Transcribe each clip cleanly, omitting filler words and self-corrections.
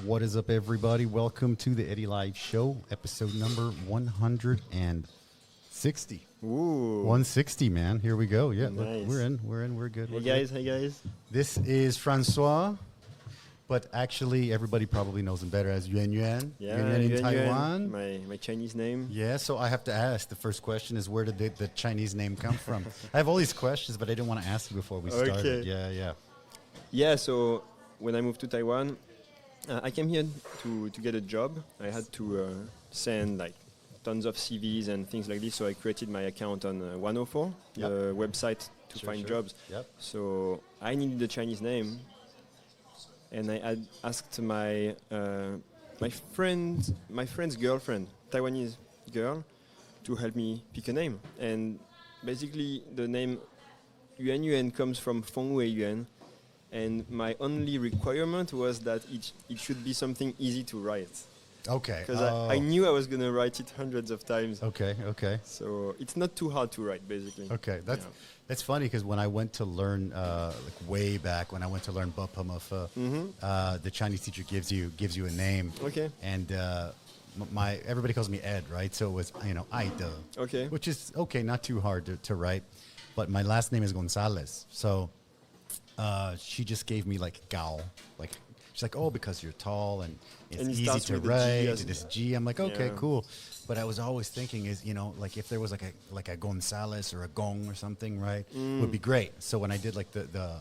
What is up, everybody? Welcome to the Eddy Live Show, episode number 160. Ooh. 160, man. Here we go. Yeah, Nice. we're in. We're good. Hey guys. This is Francois, but actually everybody probably knows him better as Yuan Yuan. Yeah, Yuan Yuan in Yuan Taiwan. my Chinese name. Yeah, so I have to ask. The first question is, where did the Chinese name come from? I have all these questions, but I didn't want to ask you before we started. Okay. Yeah. So when I moved to Taiwan, I came here to get a job. I had to send like tons of CVs and things like this, so I created my account on 104, the website to find jobs. Yep. So I needed a Chinese name, and I had asked my friend's girlfriend, Taiwanese girl, to help me pick a name. And basically, the name Yuan Yuan comes from Feng Wei Yuan. And my only requirement was that it should be something easy to write. Okay. Because I knew I was going to write it hundreds of times. Okay. So it's not too hard to write, basically. Okay, that's funny because when I went to learn, like way back when I went to learn Bapamafa, the Chinese teacher gives you a name. Okay. And everybody calls me Ed, right? So it was Aida. Okay. Which is okay, not too hard to write, but my last name is Gonzalez. So she just gave me like Gao, like she's like, oh, because you're tall and it's easy to write. This G. I'm like, okay, cool. But I was always thinking is, like if there was like a Gonzalez or a Gong or something, right, would be great. So when I did like the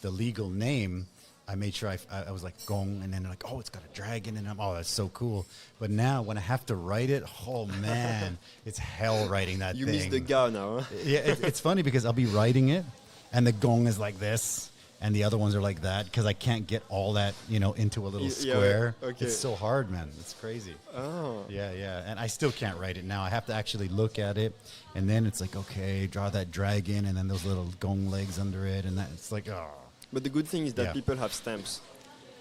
legal name, I made sure I was like Gong, and then like, oh, it's got a dragon, and that's so cool. But now when I have to write it, oh man, it's hell writing that You thing. miss the Gao now, huh? Yeah, it's funny because I'll be writing it, and the Gong is like this, and the other ones are like that, because I can't get all that, into a little square. Okay. It's so hard, man. It's crazy. Oh. Yeah. And I still can't write it now. I have to actually look at it, and then it's like, okay, draw that dragon, and then those little Gong legs under it, and that it's like, oh. But the good thing is that people have stamps.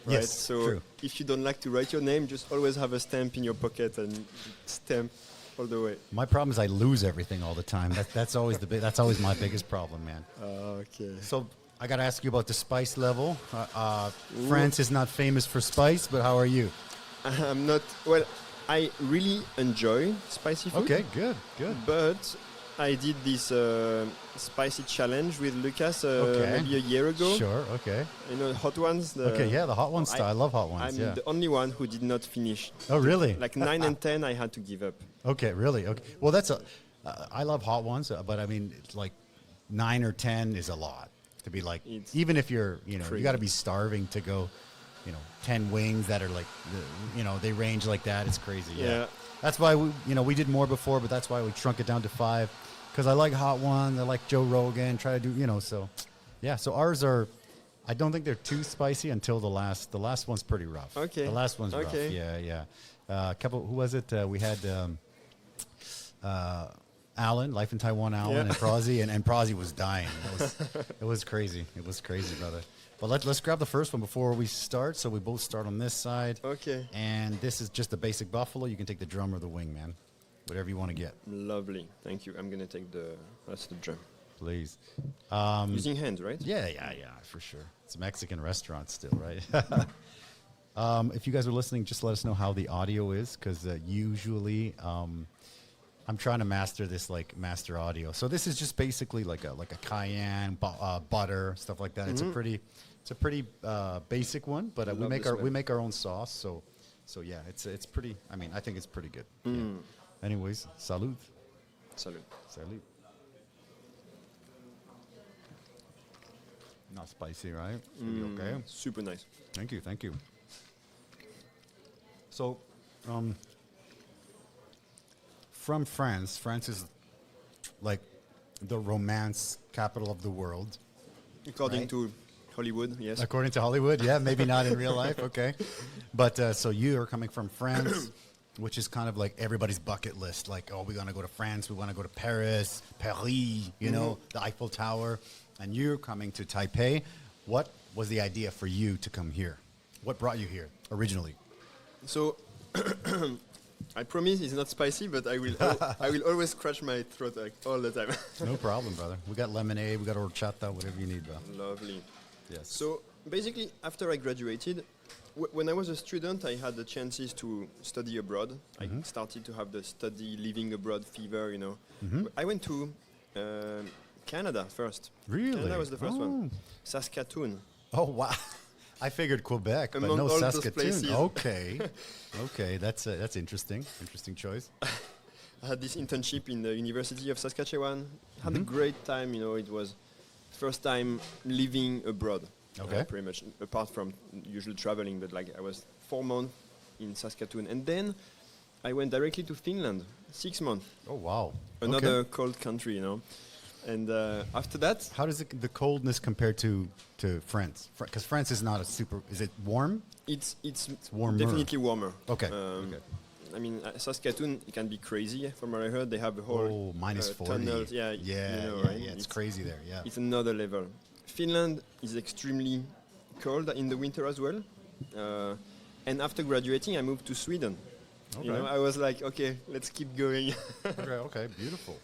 Right? Yes, so true. If you don't like to write your name, just always have a stamp in your pocket and stamp all the way. My problem is I lose everything all the time. That's always that's always my biggest problem, man. Okay. So I got to ask you about the spice level. France is not famous for spice, but how are you? I'm not. Well, I really enjoy spicy food. Okay, good. But I did this spicy challenge with Lucas maybe a year ago. Sure, okay. Hot ones. The hot ones style. I love hot ones. I'm the only one who did not finish. Oh, really? Like 9 and 10, I had to give up. Okay, really? Okay. Well, I love hot ones, but I mean, it's like 9 or 10 is a lot to be like. Even if you're, you got to be starving to go, 10 wings that are like, they range like that. It's crazy. Yeah. That's why we did more before, but that's why we shrunk it down to 5. Because I like hot ones, I like Joe Rogan, try to do, so. Yeah, so ours are, I don't think they're too spicy until the last one's pretty rough. Okay. The last one's rough, yeah. Who was it? We had Alan, Life in Taiwan, Alan, and Prozzy, and Prozzy was dying. It was crazy. It was crazy, brother. But let's grab the first one before we start. So we both start on this side. Okay. And this is just the basic buffalo. You can take the drum or the wing, man. Whatever you want to get. Lovely. Thank you. I'm going to take the drum. Please. Using hands, right? Yeah, for sure. It's a Mexican restaurant still, right? If you guys are listening, just let us know how the audio is, because usually I'm trying to master this, like master audio. So this is just basically like a cayenne, butter, stuff like that. It's a pretty basic one, but we make our own sauce. So yeah, it's pretty. I mean, I think it's pretty good. Yeah. Anyways, salud. Salud. Not spicy, right? Okay. Super nice. Thank you. So, from France. France is like the romance capital of the world. According to Hollywood, yes. According to Hollywood, yeah, maybe not in real life, okay. But so you are coming from France, which is kind of like everybody's bucket list. Like, oh, we're going to go to France. We want to go to Paris, the Eiffel Tower. And you're coming to Taipei. What was the idea for you to come here? What brought you here originally? So, I promise it's not spicy, but I will always scratch my throat like all the time. No problem, brother. We got lemonade, we got horchata, whatever you need, bro. Lovely. Yes. So basically, after I graduated, When I was a student, I had the chances to study abroad. I started to have the study living abroad fever, you know. I went to Canada first. Really? Canada was the first one. Saskatoon. Oh, wow. I figured Quebec, but Among no all those Saskatoon. places. Okay. Okay, that's interesting. Interesting choice. I had this internship in the University of Saskatchewan. Had a great time, you know. It was first time living abroad. Okay. Pretty much, apart from usual traveling, but like I was 4 months in Saskatoon. And then I went directly to Finland, 6 months. Oh, wow. Another cold country, you know. And after that... How does the coldness compare to France? Because France is not a super... Is it warm? It's warmer. Definitely warmer. Okay. I mean, Saskatoon, it can be crazy. From what I heard, they have a whole... minus 40. Tunnels. Yeah, you know, right? It's crazy there, yeah. It's another level. Finland is extremely cold in the winter as well. And after graduating, I moved to Sweden. Okay. You know, I was like, okay, let's keep going. Okay, beautiful.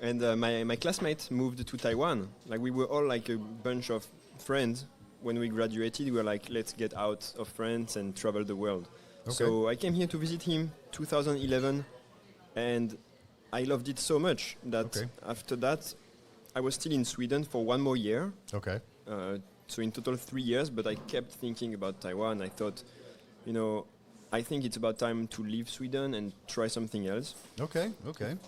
And my classmates moved to Taiwan. Like, we were all like a bunch of friends. When we graduated, we were like, let's get out of France and travel the world. Okay. So I came here to visit him 2011, and I loved it so much that after that, I was still in Sweden for 1 more year. Okay. So in total 3 years, but I kept thinking about Taiwan. I thought, you know, I think it's about time to leave Sweden and try something else. Okay.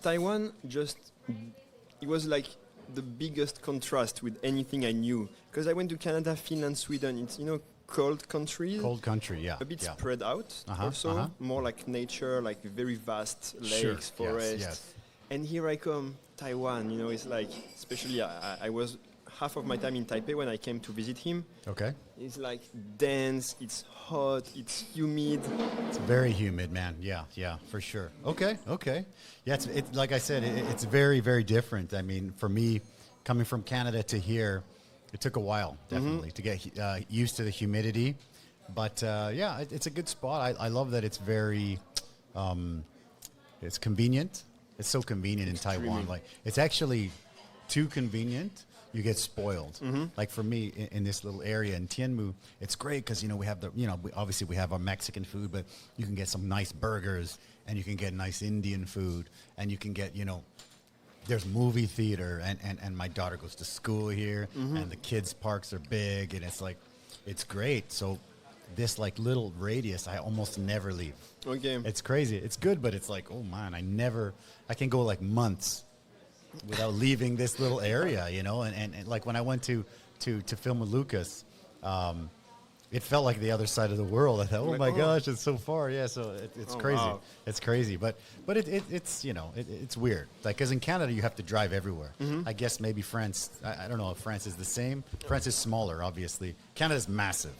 Taiwan it was like the biggest contrast with anything I knew. Because I went to Canada, Finland, Sweden. It's, you know, cold countries. Cold country, yeah. A bit spread out also. More like nature, like very vast lakes, forests. Yes. And here I come, Taiwan, you know, it's like, especially I was half of my time in Taipei when I came to visit him. Okay. It's like dense, it's hot, it's humid. It's very humid, man. Yeah, for sure. Okay. Yeah, it's like I said, it's very, very different. I mean, for me, coming from Canada to here, it took a while, definitely, to get used to the humidity. But yeah, it's a good spot. I love that it's very, it's convenient. It's so convenient in Taiwan. Like, it's actually too convenient. You get spoiled. Like for me, in this little area in Tianmu, it's great because, you know, we have obviously we have our Mexican food, but you can get some nice burgers, and you can get nice Indian food, and you can get, you know, there's movie theater, and my daughter goes to school here, and the kids' parks are big, and it's like, it's great. So this like little radius, I almost never leave. Okay. It's crazy. It's good, but it's like, oh man, I can go like months without leaving this little area, you know? And like when I went to film with Lucas, it felt like the other side of the world. I thought, oh my gosh, it's so far. Yeah, so it's crazy. Wow. It's crazy, but it's, you know, it's weird. Like, because in Canada you have to drive everywhere. I guess maybe France. I don't know if France is the same. France is smaller, obviously. Canada's massive,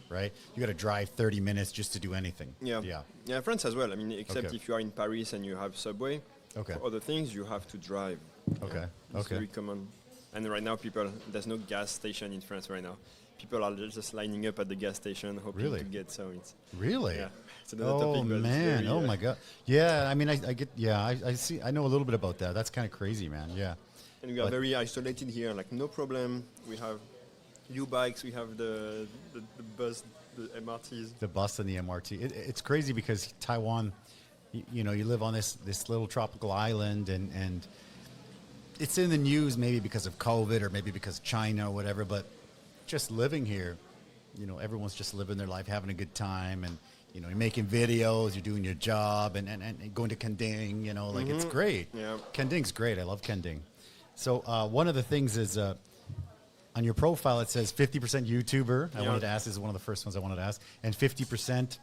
right? You got to drive 30 minutes just to do anything. Yeah, France as well. I mean, except if you are in Paris and you have subway. For other things, you have to drive. It's very common. And right now, there's no gas station in France right now. People are just lining up at the gas station hoping to get some. Really? Yeah. It's another topic, but man! Very, oh my God! Yeah, I mean, I get. Yeah, I see. I know a little bit about that. That's kind of crazy, man. Yeah. And we are very isolated here. Like, no problem. We have U-bikes. We have the bus, the MRTs. The bus and the MRT. It's crazy because Taiwan, you know, you live on this little tropical island, and it's in the news maybe because of COVID or maybe because of China or whatever, but just living here, you know, everyone's just living their life, having a good time, and, you know, you're making videos, you're doing your job, and going to Kending, you know, like, it's great. Yeah. Kending's great. I love Kending. So one of the things is on your profile, it says 50% YouTuber. I wanted to ask, this is one of the first ones I wanted to ask, and 50%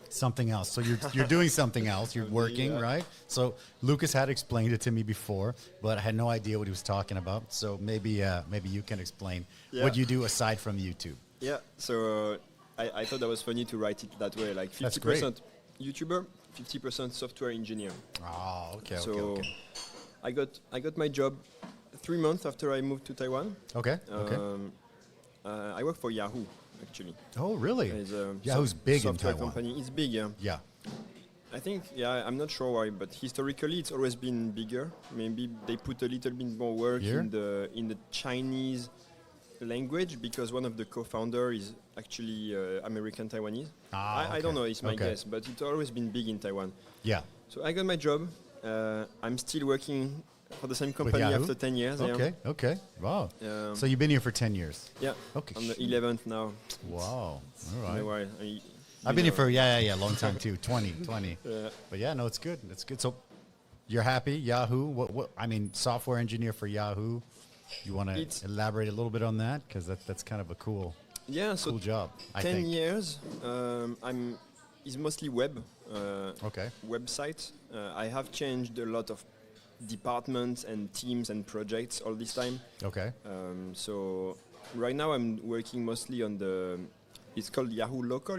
something else. So you're doing something else. You're working, right? So Lucas had explained it to me before, but I had no idea what he was talking about. So maybe you can explain what you do aside from YouTube. Yeah. So I thought that was funny to write it that way. Like 50% YouTuber, 50% software engineer. Oh, okay. So okay. I got my job 3 months after I moved to Taiwan. Okay. I work for Yahoo. Actually. Oh, really? Yahoo's big in Taiwan. Company. It's big, yeah. Yeah. I think, I'm not sure why, but historically it's always been bigger. Maybe they put a little bit more work in the Chinese language because one of the co-founders is actually American Taiwanese. I don't know, it's my guess, but it's always been big in Taiwan. Yeah. So I got my job. I'm still working for the same company after 10 years. Okay. Wow. So you've been here for 10 years? Yeah. Okay. I'm the 11th now. Wow. All right. I've been here for, long time too, 20. But yeah, no, it's good. It's good. So you're happy, Yahoo? What? I mean, software engineer for Yahoo. You want to elaborate a little bit on that? Because that's kind of a cool job, I think. 10 years. It's mostly web. Websites. I have changed a lot of departments and teams and projects all this time. Okay. So right now I'm working mostly on it's called Yahoo Local.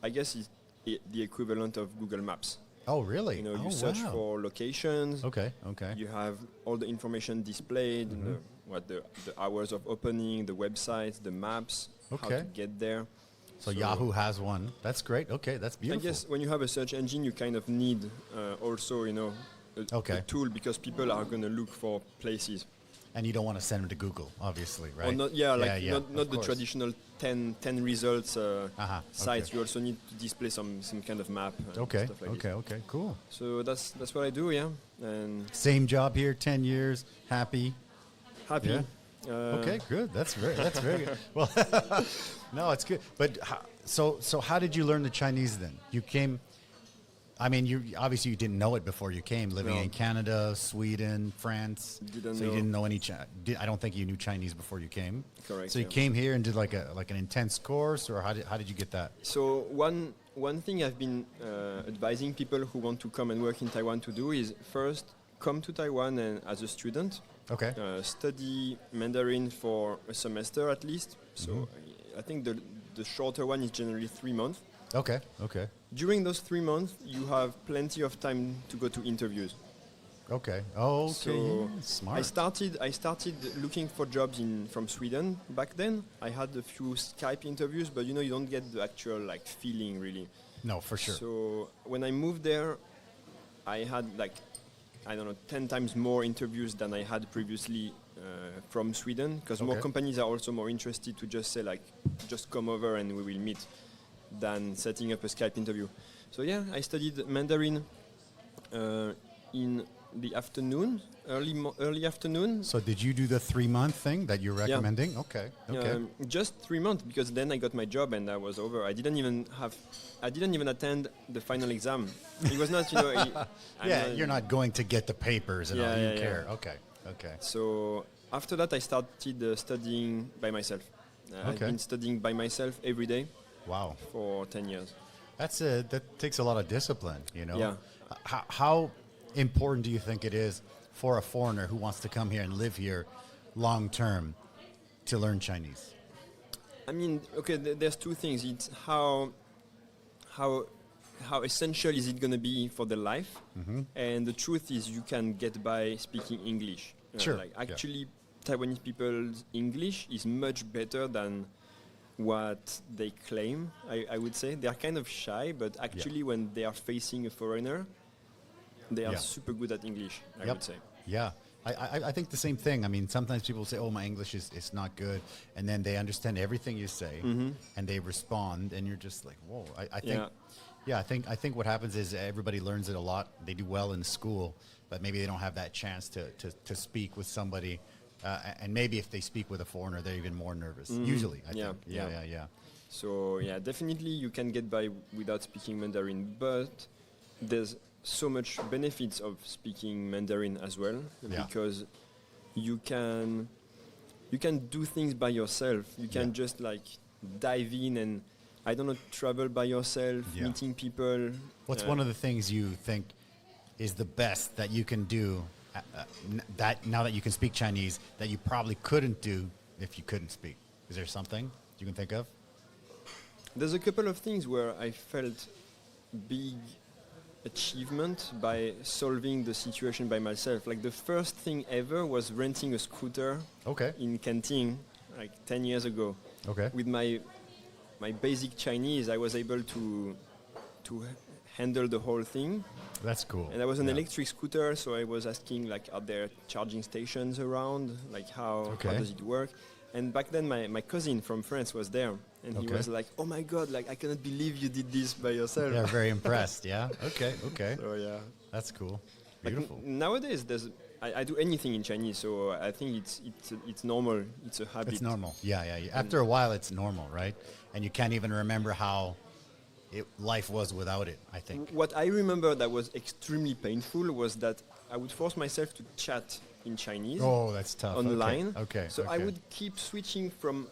I guess it's the equivalent of Google Maps. Oh, really? You search for locations. Okay. You have all the information displayed, the hours of opening, the websites, the maps, how to get there. So Yahoo has one. That's great. Okay, that's beautiful. I guess when you have a search engine, you kind of need also, a tool because people are going to look for places. And you don't want to send them to Google, obviously, right? Or not the traditional 10 results sites. You also need to display some kind of map. Okay, cool. So that's what I do, yeah. And same job here, 10 years, happy. Yeah. Okay, good. That's very good. Well, no, it's good. But so how did you learn the Chinese then? You came. I mean, you obviously you didn't know it before you came. Living in Canada, Sweden, France. You didn't know any. I don't think you knew Chinese before you came. Correct. So you came here and did like an intense course, or how did you get that? So one thing I've been advising people who want to come and work in Taiwan to do is first come to Taiwan and as a student. Okay. Study Mandarin for a semester at least. So I think the shorter one is generally 3 months. Okay. During those 3 months, you have plenty of time to go to interviews. Okay. So smart. I started looking for jobs from Sweden back then. I had a few Skype interviews, but you don't get the actual feeling really. No, for sure. So when I moved there, I had 10 times more interviews than I had previously from Sweden, because more companies are also more interested to just say just come over and we will meet, than setting up a Skype interview. So yeah, I studied Mandarin in the afternoon, early afternoon. So did you do the 3-month thing that you're recommending? Yeah. Okay. Just 3 months, because then I got my job and I was over. I didn't even attend the final exam. It was not, you're not going to get the papers and all. You care. Okay. So after that, I started studying by myself. I've been studying by myself every day. Wow. For 10 years. That takes a lot of discipline, Yeah. How important do you think it is for a foreigner who wants to come here and live here long term to learn Chinese? I mean, there's two things. It's how essential is it going to be for their life? And the truth is you can get by speaking English. Sure. Taiwanese people's English is much better than what they claim, I would say. They are kind of shy, but actually when they are facing a foreigner, they are super good at English, I would say. Yeah. I think the same thing. I mean, sometimes people say, my English is not good. And then they understand everything you say, and they respond, and you're just like, whoa. I think what happens is everybody learns it a lot. They do well in school, but maybe they don't have that chance to speak with somebody. And maybe if they speak with a foreigner, they're even more nervous. Usually, I think. Yeah. So, definitely you can get by without speaking Mandarin, but there's so much benefits of speaking Mandarin as well, because you can do things by yourself. You can just dive in and, travel by yourself, meeting people. What's one of the things you think is the best that you can do that now that you can speak Chinese that you probably couldn't do if you couldn't speak? Is there something you can think of? There's a couple of things where I felt big achievement by solving the situation by myself. The first thing ever was renting a scooter in Canting 10 years ago. With my basic Chinese, I was able to handle the whole thing. That's cool. And I was an electric scooter, so I was asking, are there charging stations around? How does it work? And back then, my cousin from France was there, and he was like, "Oh my God! Like I cannot believe you did this by yourself." They're very impressed. Yeah. Okay. So yeah, that's cool. Beautiful. Like, nowadays, I do anything in Chinese, so I think it's normal. It's a habit. It's normal. Yeah. After a while, it's normal, right? And you can't even remember how life was without it, I think. What I remember that was extremely painful was that I would force myself to chat in Chinese. Oh, that's tough. Online. Okay. So I would keep switching from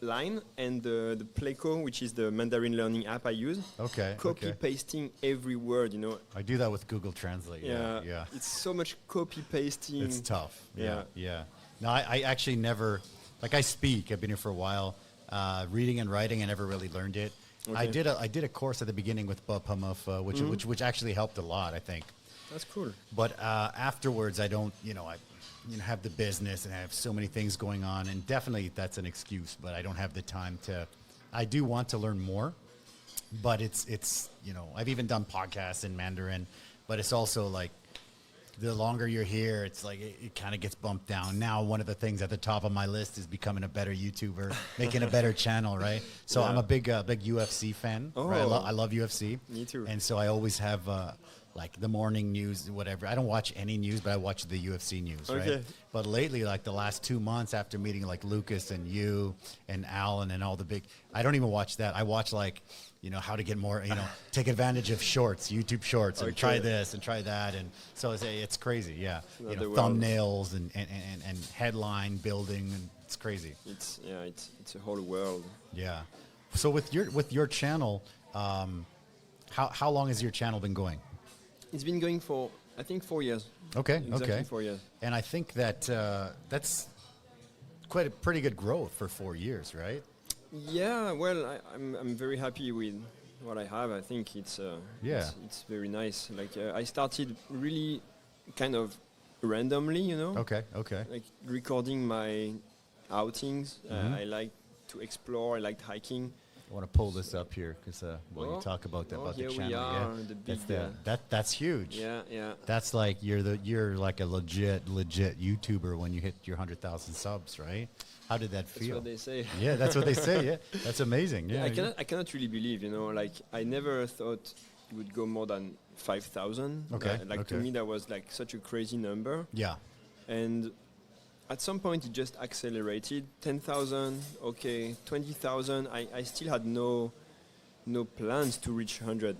Line and the Playco, which is the Mandarin learning app I use. Okay. Copy pasting every word, you know. I do that with Google Translate. Yeah. It's so much copy pasting. It's tough. Yeah. No, I actually never, like I speak, I've been here for a while, reading and writing, I never really learned it. Okay. I did a course at the beginning with Bob Pamuf, which actually helped a lot, I think. That's cool. But afterwards, I don't, I have the business and I have so many things going on, and definitely that's an excuse, but I don't have the time to. I do want to learn more, but it's I've even done podcasts in Mandarin, but it's also like the longer you're here, it's like it kind of gets bumped down. Now, one of the things at the top of my list is becoming a better YouTuber, making a better channel, right? So I'm a big UFC fan. Oh. Right? I love UFC. Me too. And so I always have like the morning news, whatever. I don't watch any news, but I watch the UFC news, right? But lately, like the last 2 months after meeting like Lucas and you and Alan and all the big, I don't even watch that. I watch like, how to get more, take advantage of shorts, YouTube shorts, and try this and try that. And so it's crazy, yeah. Thumbnails and headline building, and it's crazy. It's a whole world. Yeah. So with your channel, how long has your channel been going? It's been going for, I think, 4 years. Okay, exactly 4 years. And I think that that's quite a pretty good growth for 4 years, right? Yeah, well, I'm very happy with what I have. I think it's very nice. Like I started really kind of randomly, Okay. Like recording my outings. I like to explore. I like hiking. I want to pull this up here because you talk about that about the channel. We are, the big, that's huge. Yeah. That's like you're like a legit YouTuber when you hit your 100,000 subs, right? How did that feel? That's what they say. Yeah, that's what they say. Yeah, that's amazing. Yeah, I cannot really believe. Like I never thought it would go more than 5,000. Okay. To me, that was like such a crazy number. Yeah. And at some point, it just accelerated. 10,000, okay, 20,000. I still had no plans to reach 100.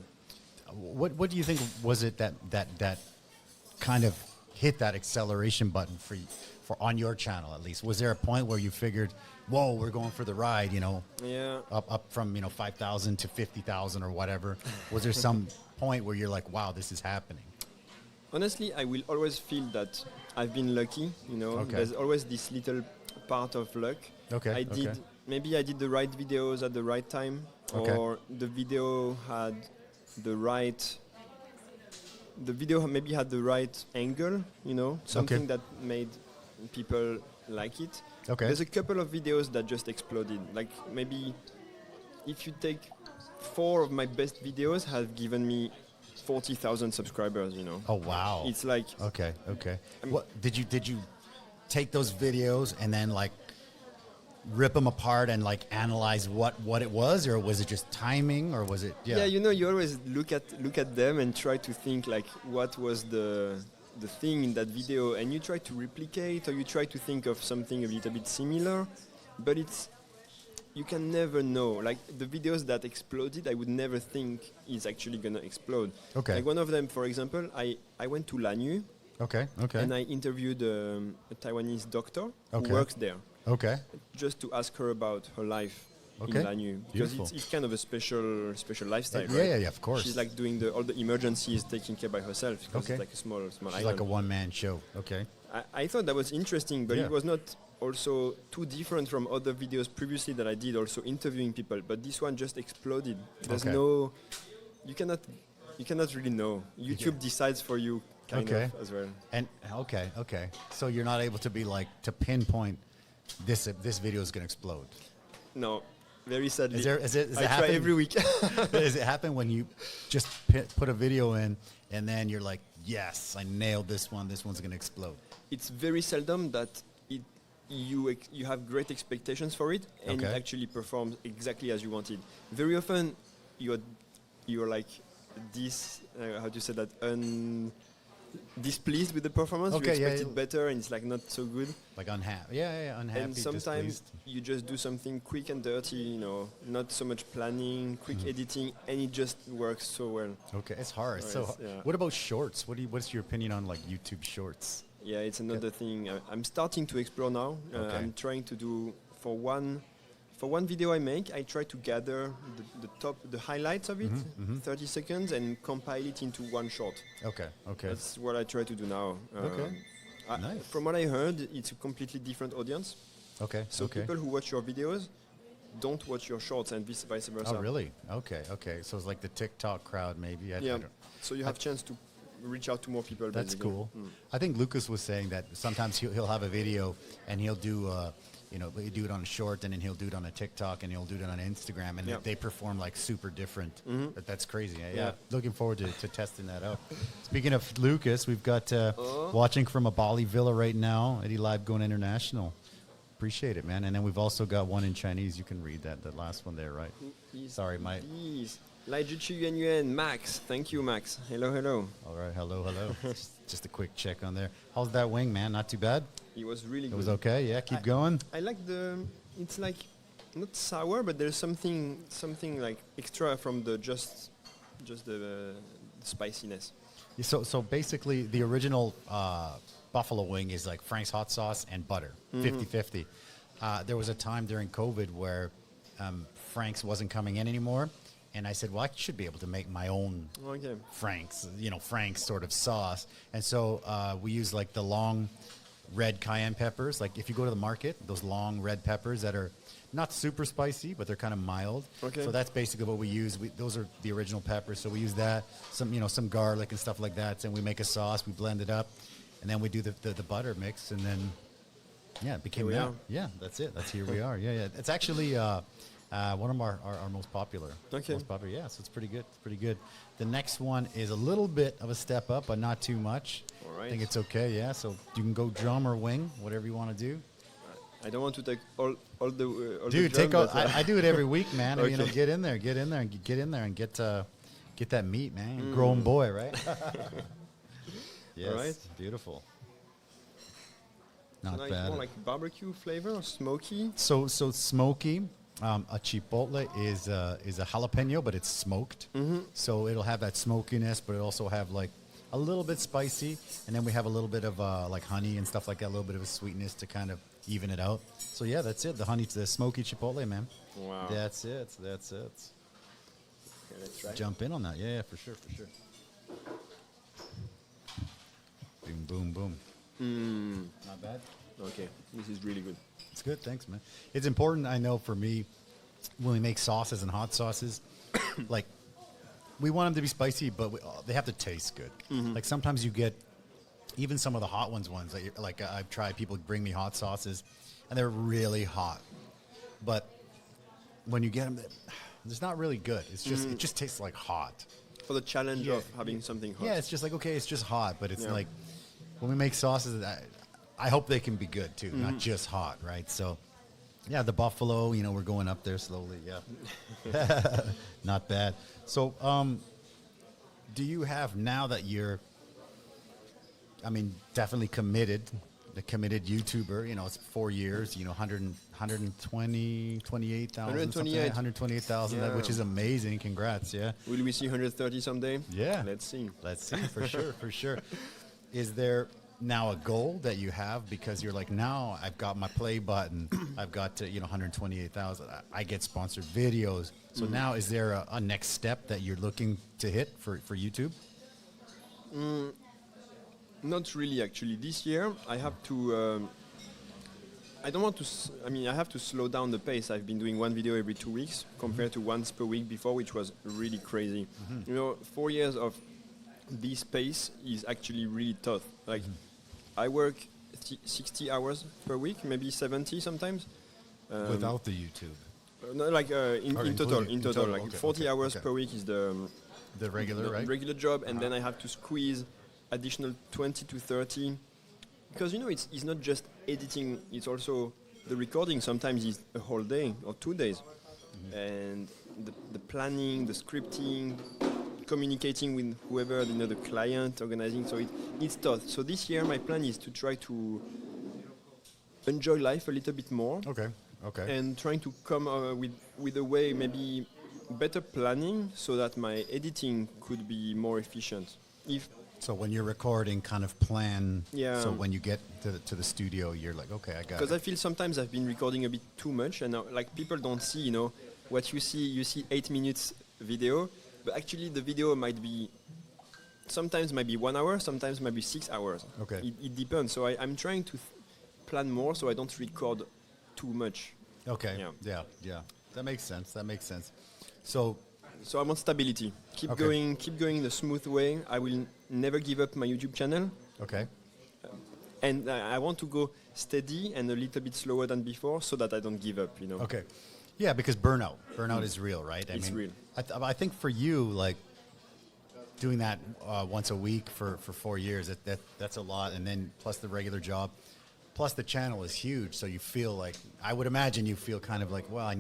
What do you think was it that kind of hit that acceleration button for on your channel at least? Was there a point where you figured, whoa, we're going for the ride? Yeah. Up from 5,000 to 50,000 or whatever. Was there some point where you're like, wow, this is happening? Honestly, I will always feel that I've been lucky, Okay. There's always this little part of luck. Okay. Maybe I did the right videos at the right time, or the video maybe had the right angle, something that made people like it. Okay. There's a couple of videos that just exploded. Like maybe if you take 4 of my best videos have given me 40,000 subscribers, Oh wow! It's like okay. What did you take those videos and then like rip them apart and like analyze what it was, or was it just timing, or was it? Yeah, you always look at them and try to think like what was the thing in that video, and you try to replicate, or you try to think of something a little bit similar, but you can never know. Like the videos that exploded, I would never think is actually gonna explode. Okay. Like one of them, for example, I went to Lanyu. Okay. And I interviewed a Taiwanese doctor who works there. Okay. Just to ask her about her life in Lanyu, because it's kind of a special lifestyle. Yeah, of course. She's like doing all the emergencies, taking care by herself. Because it's like a small She's island. like a one-man show. Okay. I thought that was interesting, but it was not also too different from other videos previously that I did, also interviewing people. But this one just exploded. There's you cannot really know. YouTube decides for you, kind of as well. And okay. So you're not able to be like to pinpoint this video is gonna explode. No, very sadly. Does it I happen try every week. Does it happen when you just put a video in and then you're like, yes, I nailed this one. This one's gonna explode? It's very seldom that you have great expectations for it, and it actually performs exactly as you wanted. Very often, you're like this. How do you say that? Displeased with the performance. You expect it better, and it's like not so good. Like unhappy. Yeah, unhappy. And sometimes you just do something quick and dirty. You know, not so much planning, quick editing, and it just works so well. Okay, it's hard. What about shorts? What's your opinion on like YouTube shorts? Yeah, it's another thing I'm starting to explore now. I'm trying to do for one video I make, I try to gather the highlights of it, 30 seconds, and compile it into one short. Okay. That's what I try to do now. Nice. From what I heard, it's a completely different audience. Okay. So people who watch your videos don't watch your shorts, and vice versa. Oh, really? Okay. So it's like the TikTok crowd, maybe. So you have a chance to reach out to more people. That's basically. cool. I think Lucas was saying that sometimes he'll have a video and he'll do he'll do it on a short, and then he'll do it on a TikTok, and he'll do it on Instagram, and they perform like super different. That's crazy. Yeah. Looking forward to testing that out. Speaking of Lucas, we've got watching from a Bali villa right now. Eddy Live going international. Appreciate it, man. And then we've also got one in Chinese. You can read that last one there, right? Sorry, Mike. Max. Thank you, Max. Hello. All right, hello. Just a quick check on there. How's that wing, man? Not too bad? It was really good. It was okay, yeah? Keep going? I like it's like, not sour, but there's something like extra from just the spiciness. Yeah, so basically, the original buffalo wing is like Frank's hot sauce and butter, 50-50. There was a time during COVID where Frank's wasn't coming in anymore, and I said, well, I should be able to make my own Frank's sort of sauce. And so we use like the long red cayenne peppers. Like if you go to the market, those long red peppers that are not super spicy, but they're kind of mild. So that's basically what we use. Those are the original peppers. So we use that, some garlic and stuff like that. And we make a sauce, we blend it up, and then we do the butter mix, and then it became that. Yeah, that's it. That's here we are. Yeah. It's actually one of our most popular. Most popular, yeah. So it's pretty good. It's pretty good. The next one is a little bit of a step up, but not too much. All right. I think it's okay, yeah. So you can go drum or wing, whatever you want to do. I don't want to take all the Dude, the drum, I do it every week, man. Get in there and get that meat, man. Grown boy, right? Yes, all right. Beautiful. Not bad. More like barbecue flavor or smoky. So smoky. A chipotle is a jalapeno, but it's smoked. So it'll have that smokiness, but it'll also have like a little bit spicy, and then we have a little bit of like honey and stuff like that, a little bit of a sweetness to kind of even it out. So yeah, that's it. The smoky chipotle, man. Wow. That's it. Okay, let's try. Jump in on that. Yeah, for sure. Boom. Not bad. Okay, this is really good. It's good, thanks, man. It's important, I know, for me, when we make sauces and hot sauces, like, we want them to be spicy, but they have to taste good. Like, sometimes you get, even some of the hot ones, like I've tried, people bring me hot sauces, and they're really hot. But when you get them, it's not really good. It's just, it just tastes like hot. For the challenge of having something hot. Yeah, it's just like, okay, it's just hot, but it's like, when we make sauces, I hope they can be good too, not just hot, right? So, yeah, the buffalo, we're going up there slowly, yeah. Not bad. So, do you have, now that you're, definitely committed, the committed YouTuber, it's 4 years, 128,000, which is amazing. Congrats, yeah. Will we see 130 someday? Yeah. Let's see, for sure. Is there now a goal that you have, because you're like, now I've got my play button, I've got to 128,000, I get sponsored videos, so now is there a next step that you're looking to hit for YouTube? Not really, actually. This year I have to I have to slow down the pace. I've been doing one video every 2 weeks compared to once per week before, which was really crazy. 4 years of this pace is actually really tough. Like, I work 60 hours per week, maybe 70 sometimes. Without the YouTube? No, like in total, like okay, 40 hours per week is the regular, right? Regular job, and then I have to squeeze additional 20 to 30 because it's not just editing; it's also the recording. Sometimes it's a whole day or 2 days, and the planning, the scripting, communicating with whoever, the client, organizing. So it's tough. So this year, my plan is to try to enjoy life a little bit more. Okay. And trying to come with a way, maybe better planning, so that my editing could be more efficient. So when you're recording, kind of plan. Yeah. So when you get to the studio, you're like, okay, I got it. Because I feel sometimes I've been recording a bit too much, and like people don't see, what you see. You see 8 minutes video, but actually the video might be sometimes might be 1 hour, sometimes might be 6 hours. Okay. It depends. So I'm trying to plan more, so I don't record too much. Okay. Yeah. That makes sense. So I want stability. Keep going the smooth way. I will never give up my YouTube channel. Okay. And I want to go steady and a little bit slower than before, so that I don't give up. Okay. Yeah, because burnout is real, right? It's real. I think for you, like doing that once a week for 4 years, that's a lot, and then plus the regular job. Plus the channel is huge, so you feel like, I would imagine you feel kind of like, well, I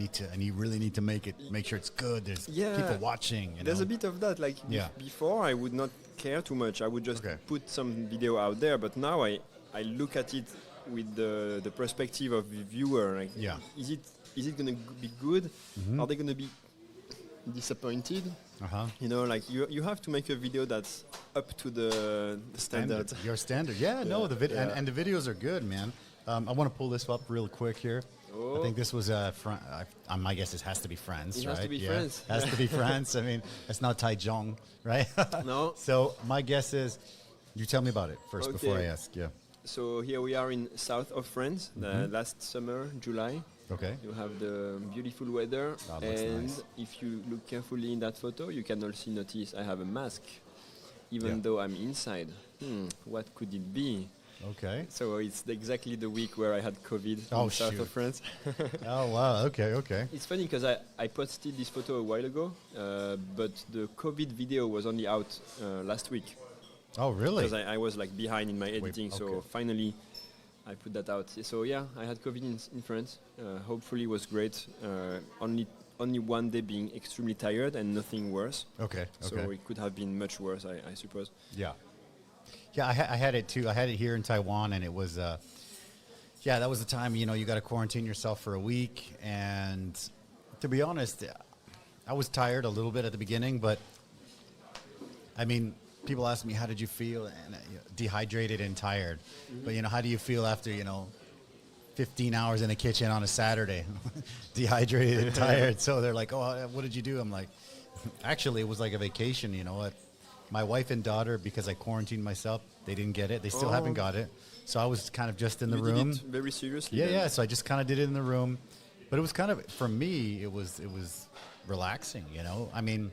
really need to make sure it's good. There's people watching. There's a bit of that. Like before, I would not care too much. I would just put some video out there. But now I look at it with the perspective of the viewer. Like, is it going to be good? Mm-hmm. Are they going to be disappointed? Like you have to make a video that's up to the standard. Your standard, no, the video and the videos are good, man. I want to pull this up real quick here. I think this was my guess is has to be France, right? Has to be France. Has to be France. I mean, it's not Taichung, right? No. So my guess is, you tell me about it first before I ask. Yeah. So here we are in south of France. Last summer, July. Okay. You have the beautiful weather, and nice. If you look carefully in that photo, you can also notice I have a mask, even though I'm inside. What could it be? Okay. So it's exactly the week where I had COVID in south of France. Oh, wow. Okay. It's funny because I posted this photo a while ago, but the COVID video was only out last week. Oh, really? Because I was like behind in my editing, so finally I put that out. So I had COVID in France. Hopefully it was great. Only one day being extremely tired and nothing worse. Okay. So it could have been much worse, I suppose. Yeah, I had it too. I had it here in Taiwan, and it was, that was the time, you got to quarantine yourself for a week. And to be honest, I was tired a little bit at the beginning, but I mean, people ask me, how did you feel? And dehydrated and tired. But, how do you feel after, 15 hours in the kitchen on a Saturday? Dehydrated and tired. So they're like, oh, what did you do? I'm like, actually, it was like a vacation, My wife and daughter, because I quarantined myself, they didn't get it. They still haven't got it. So I was kind of just in the room. Did it very seriously? Yeah. So I just kind of did it in the room. But it was kind of, for me, it was relaxing, I mean,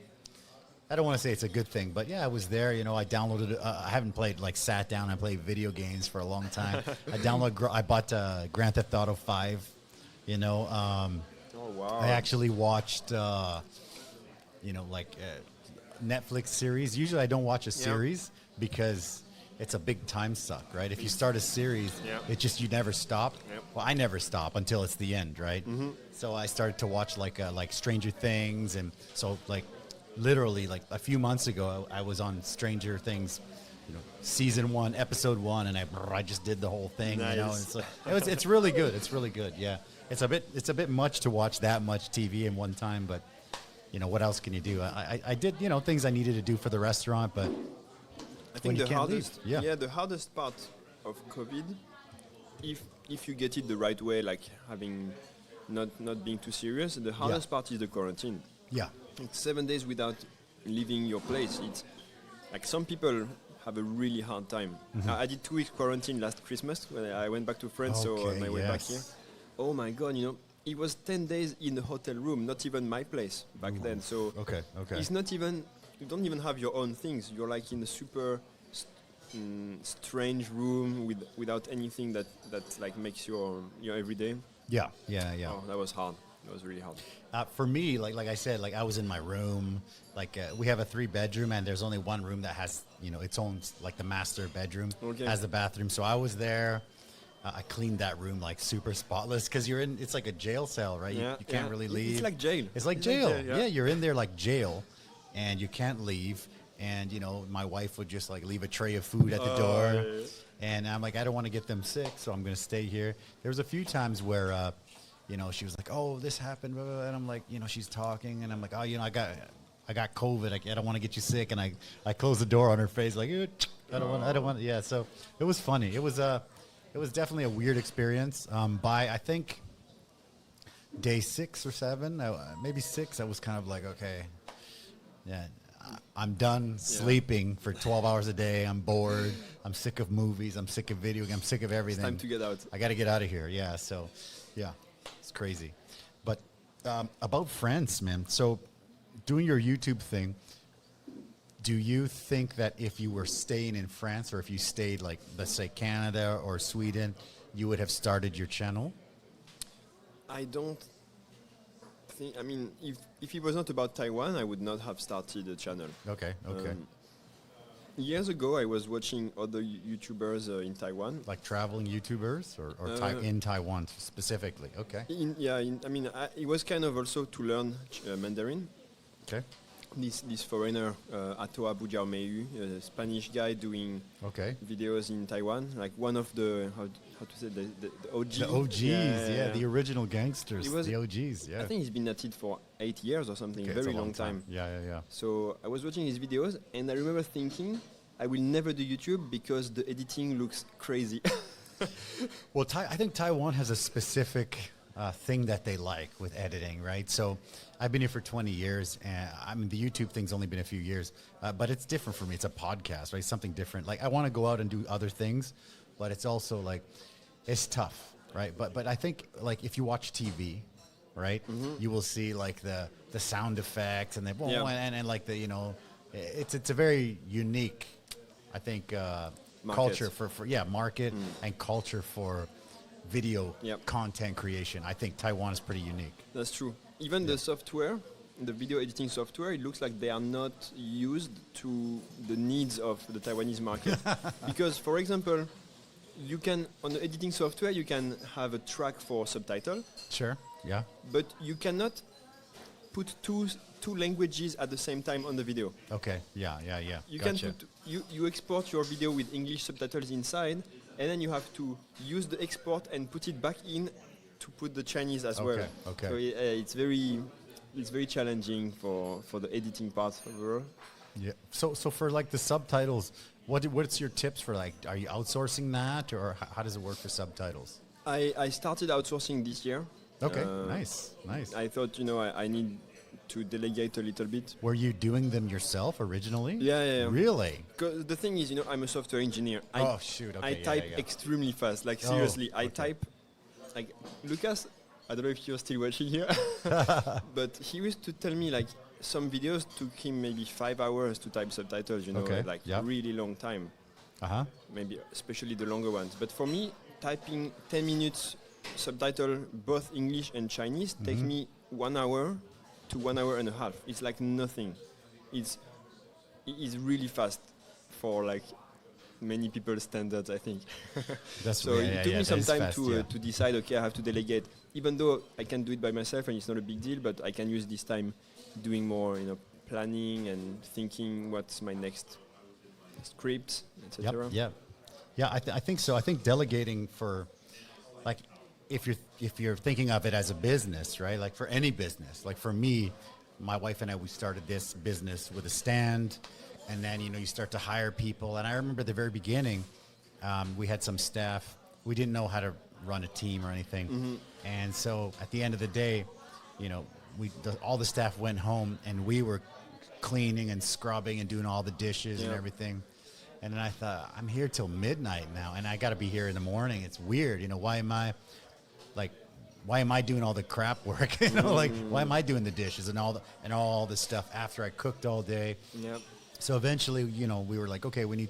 I don't want to say it's a good thing, but I was there. I downloaded. I haven't sat down and played video games for a long time. I bought Grand Theft Auto 5. Oh wow! I actually watched, Netflix series. Usually, I don't watch a series because it's a big time suck, right? If you start a series, you never stop. Yep. Well, I never stop until it's the end, right? Mm-hmm. So I started to watch like Stranger Things, and so literally, a few months ago, I was on Stranger Things, season 1, episode 1, and I just did the whole thing. Nice. And it's really good. It's really good. Yeah, it's a bit much to watch that much TV in one time, but what else can you do? I did things I needed to do for the restaurant, but I think the hardest part of COVID, if you get it the right way, like having not being too serious, the hardest part is the quarantine. Yeah. It's 7 days without leaving your place. It's like some people have a really hard time. Mm-hmm. I did 2 weeks quarantine last Christmas when I went back to France, so on my way back here. Oh my God, it was 10 days in a hotel room, not even my place back then. So it's not even, you don't even have your own things. You're like in a super strange room without anything that like makes your everyday. Yeah. Oh, that was hard. It was really hard. For me, like I said, like I was in my room. Like we have a 3-bedroom, and there's only one room that has its own, like the master bedroom has the bathroom. So I was there. I cleaned that room like super spotless because you're in. It's like a jail cell, right? Yeah, you can't really leave. It's like jail. It's like jail. Yeah, you're in there like jail, and you can't leave. And my wife would just like leave a tray of food at the door, yeah. and I'm like, I don't want to get them sick, so I'm gonna stay here. There was a few times where, she was like, "Oh, this happened," blah, blah, blah. And I'm like, she's talking, and I'm like, "Oh, I got COVID. I don't want to get you sick," and I closed the door on her face, like, I don't want. Yeah, so it was funny. It was definitely a weird experience. By I think day 6 or 7, maybe 6, I was kind of like, okay, yeah. I'm done sleeping for 12 hours a day. I'm bored. I'm sick of movies. I'm sick of video. I'm sick of everything. It's time to get out. I got to get out of here. Yeah. So, yeah, it's crazy. But about France, man. So, doing your YouTube thing, do you think that if you were staying in France or if you stayed, like, let's say Canada or Sweden, you would have started your channel? I don't think. I mean, if it was not about Taiwan, I would not have started a channel. Okay. Years ago, I was watching other YouTubers in Taiwan. Like traveling YouTubers or in Taiwan specifically? Okay. It was kind of also to learn Mandarin. Okay. This foreigner, Atoa Bujiaomeiyu, a Spanish guy doing videos in Taiwan, like one of the, how to say, the OGs. The OGs, the original gangsters, the OGs, yeah. I think he's been at it for 8 years or something, very long time. Yeah. So I was watching his videos, and I remember thinking, I will never do YouTube because the editing looks crazy. Well, I think Taiwan has a specific thing that they like with editing, right? So I've been here for 20 years, and the YouTube thing's only been a few years, but it's different for me. It's a podcast, right? Something different. Like I want to go out and do other things, but it's also like, it's tough, right? But I think like if you watch TV, right, you will see like the sound effects and and like the, it's a very unique, I think, culture for market and culture for video content creation. I think Taiwan is pretty unique. That's true. Even the software, the video editing software, it looks like they are not used to the needs of the Taiwanese market. Because, for example, you can, on the editing software, you can have a track for subtitle. Sure, yeah. But you cannot put two languages at the same time on the video. Okay, yeah. You can put, you export your video with English subtitles inside, and then you have to use the export and put it back in to put the Chinese as well. Okay. So it's very challenging for the editing part overall. Yeah. So for like the subtitles, what's your tips for, like, are you outsourcing that, or how does it work for subtitles? I started outsourcing this year. Okay, nice. I thought, I need to delegate a little bit. Were you doing them yourself originally? Yeah. Really? The thing is, I'm a software engineer. I type extremely fast. Like, seriously, I type. Like, Lucas, I don't know if you're still watching here, but he used to tell me, like, some videos took him maybe 5 hours to type subtitles, really long time. Maybe especially the longer ones. But for me, typing 10 minutes subtitle, both English and Chinese, takes me 1 hour to 1 hour and a half. It's like nothing. It is really fast for like many people's standards, I think. So it took me some time to decide, okay, I have to delegate. Even though I can do it by myself and it's not a big deal, but I can use this time doing more, planning and thinking what's my next script, etc. Yeah. I think so. I think delegating for, like, if you're thinking of it as a business, right? Like for any business, like for me, my wife and I, we started this business with a stand, and then you start to hire people. And I remember at the very beginning, we had some staff. We didn't know how to run a team or anything, and so at the end of the day, all the staff went home, and we were cleaning and scrubbing and doing all the dishes and everything. And then I thought, I'm here till midnight now, and I got to be here in the morning. It's weird, why am I doing all the crap work? Like, why am I doing the dishes and all the stuff after I cooked all day? Yep. So eventually, we were like, okay, we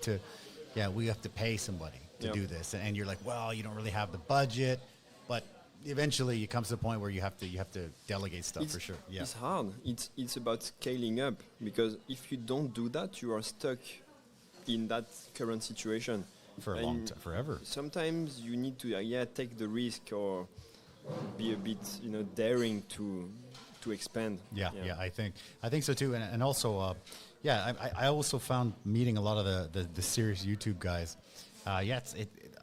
have to pay somebody to do this. And you're like, well, you don't really have the budget, but eventually it comes to a point where you have to delegate stuff for sure. Yeah. It's hard. It's about scaling up, because if you don't do that, you are stuck in that current situation For a long time, forever. Sometimes you need to take the risk, or be a bit daring to expand. Yeah, I think so too, and also I also found meeting a lot of the serious YouTube guys.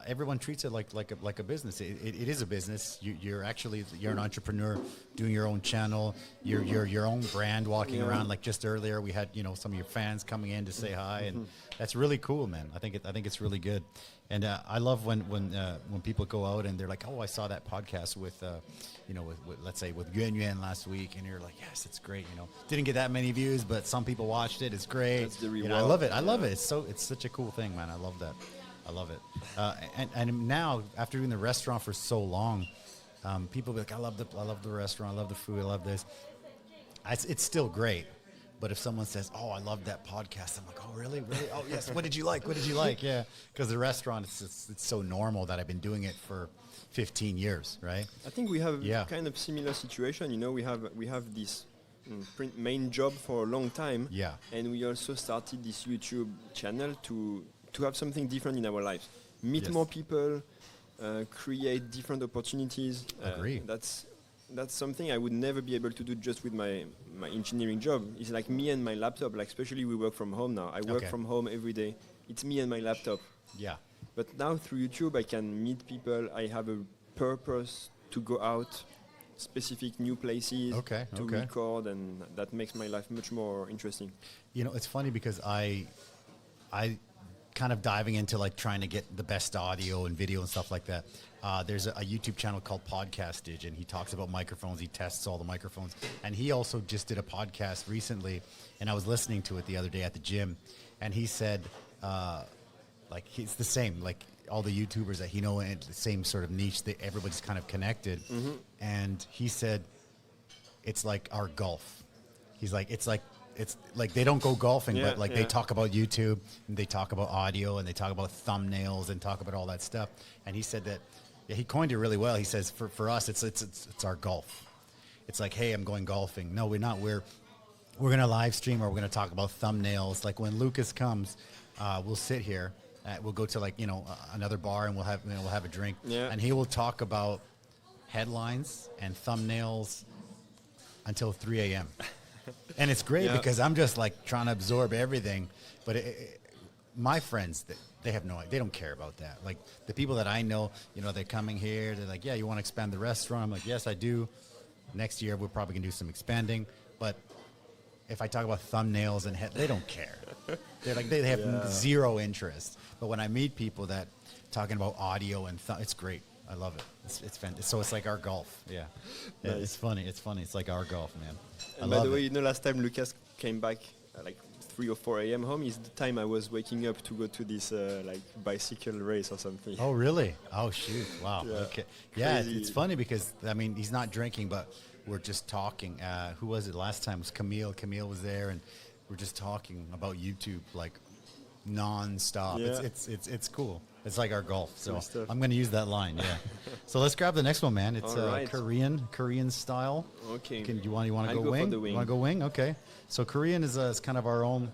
Everyone treats it like a business. It is a business. You're an entrepreneur doing your own channel. You're your own brand, walking around. Like just earlier, we had some of your fans coming in to say hi, and that's really cool, man. I think it's really good, and I love when people go out and they're like, oh, I saw that podcast with let's say with Yuan Yuan last week, and you're like, yes, it's great. Didn't get that many views, but some people watched it. It's great. That's the reward. I love it. I love it. It's such a cool thing, man. I love that. I love it. And now, after doing the restaurant for so long, people be like, I love the restaurant, I love the food, I love this. It's still great. But if someone says, oh, I love that podcast, I'm like, oh, really? Oh, yes. What did you like? Yeah. Because the restaurant, it's so normal that I've been doing it for 15 years, right? I think we have kind of similar situation. We have this main job for a long time. Yeah. And we also started this YouTube channel to have something different in our lives. Meet more people, create different opportunities. Agree. That's something I would never be able to do just with my engineering job. It's like me and my laptop, especially we work from home now. I work from home every day. It's me and my laptop. Yeah. But now through YouTube, I can meet people. I have a purpose to go out, specific new places to record, and that makes my life much more interesting. It's funny because I kind of diving into trying to get the best audio and video and stuff like that. There's a YouTube channel called Podcastage, and he talks about microphones. He tests all the microphones, and he also just did a podcast recently, and I was listening to it the other day at the gym, and he said it's the same, all the YouTubers that in the same sort of niche, that everybody's kind of connected. And he said it's like our golf. He's like, it's like they don't go golfing, but they talk about YouTube, and they talk about audio, and they talk about thumbnails, and talk about all that stuff. And he said that he coined it really well. He says for us, it's our golf. It's like, hey, I'm going golfing. No, we're not. We're gonna live stream, or we're gonna talk about thumbnails. Like when Lucas comes, we'll sit here. We'll go to another bar, and we'll have a drink, and he will talk about headlines and thumbnails until 3 a.m. And it's great because I'm just trying to absorb everything. But my friends, they have they don't care about that. The people that I know, they're coming here. They're like, yeah, you want to expand the restaurant? I'm like, yes, I do. Next year, we're probably going to do some expanding. But if I talk about thumbnails and they don't care. They're they have zero interest. But when I meet people that talking about audio and it's great. I love it. It's fantastic. So it's like our golf. Yeah. Nice. It's funny. It's like our golf, man. And by the way, last time Lucas came back 3 or 4 a.m. home is the time I was waking up to go to this bicycle race or something. Oh, really? Oh, shoot. Wow. Yeah. Okay. Yeah, it's funny because, he's not drinking, but we're just talking. Who was it last time? It was Camille. Camille was there, and we're just talking about YouTube, non-stop. Yeah. It's cool. It's like our golf. So I'm going to use that line. Yeah. So let's grab the next one, man. It's Korean style. Okay. You want to go wing? For the wing? You want to go wing? Okay. So Korean is kind of one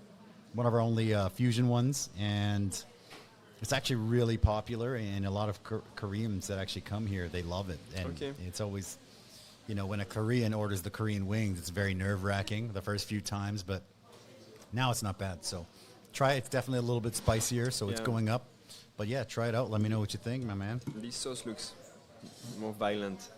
of our only fusion ones, and it's actually really popular. And a lot of Koreans that actually come here, they love it. And it's always, when a Korean orders the Korean wings, it's very nerve-wracking the first few times, but now it's not bad. So try it. It's definitely a little bit spicier, so it's going up. But yeah, try it out. Let me know what you think, my man. This sauce looks more violent.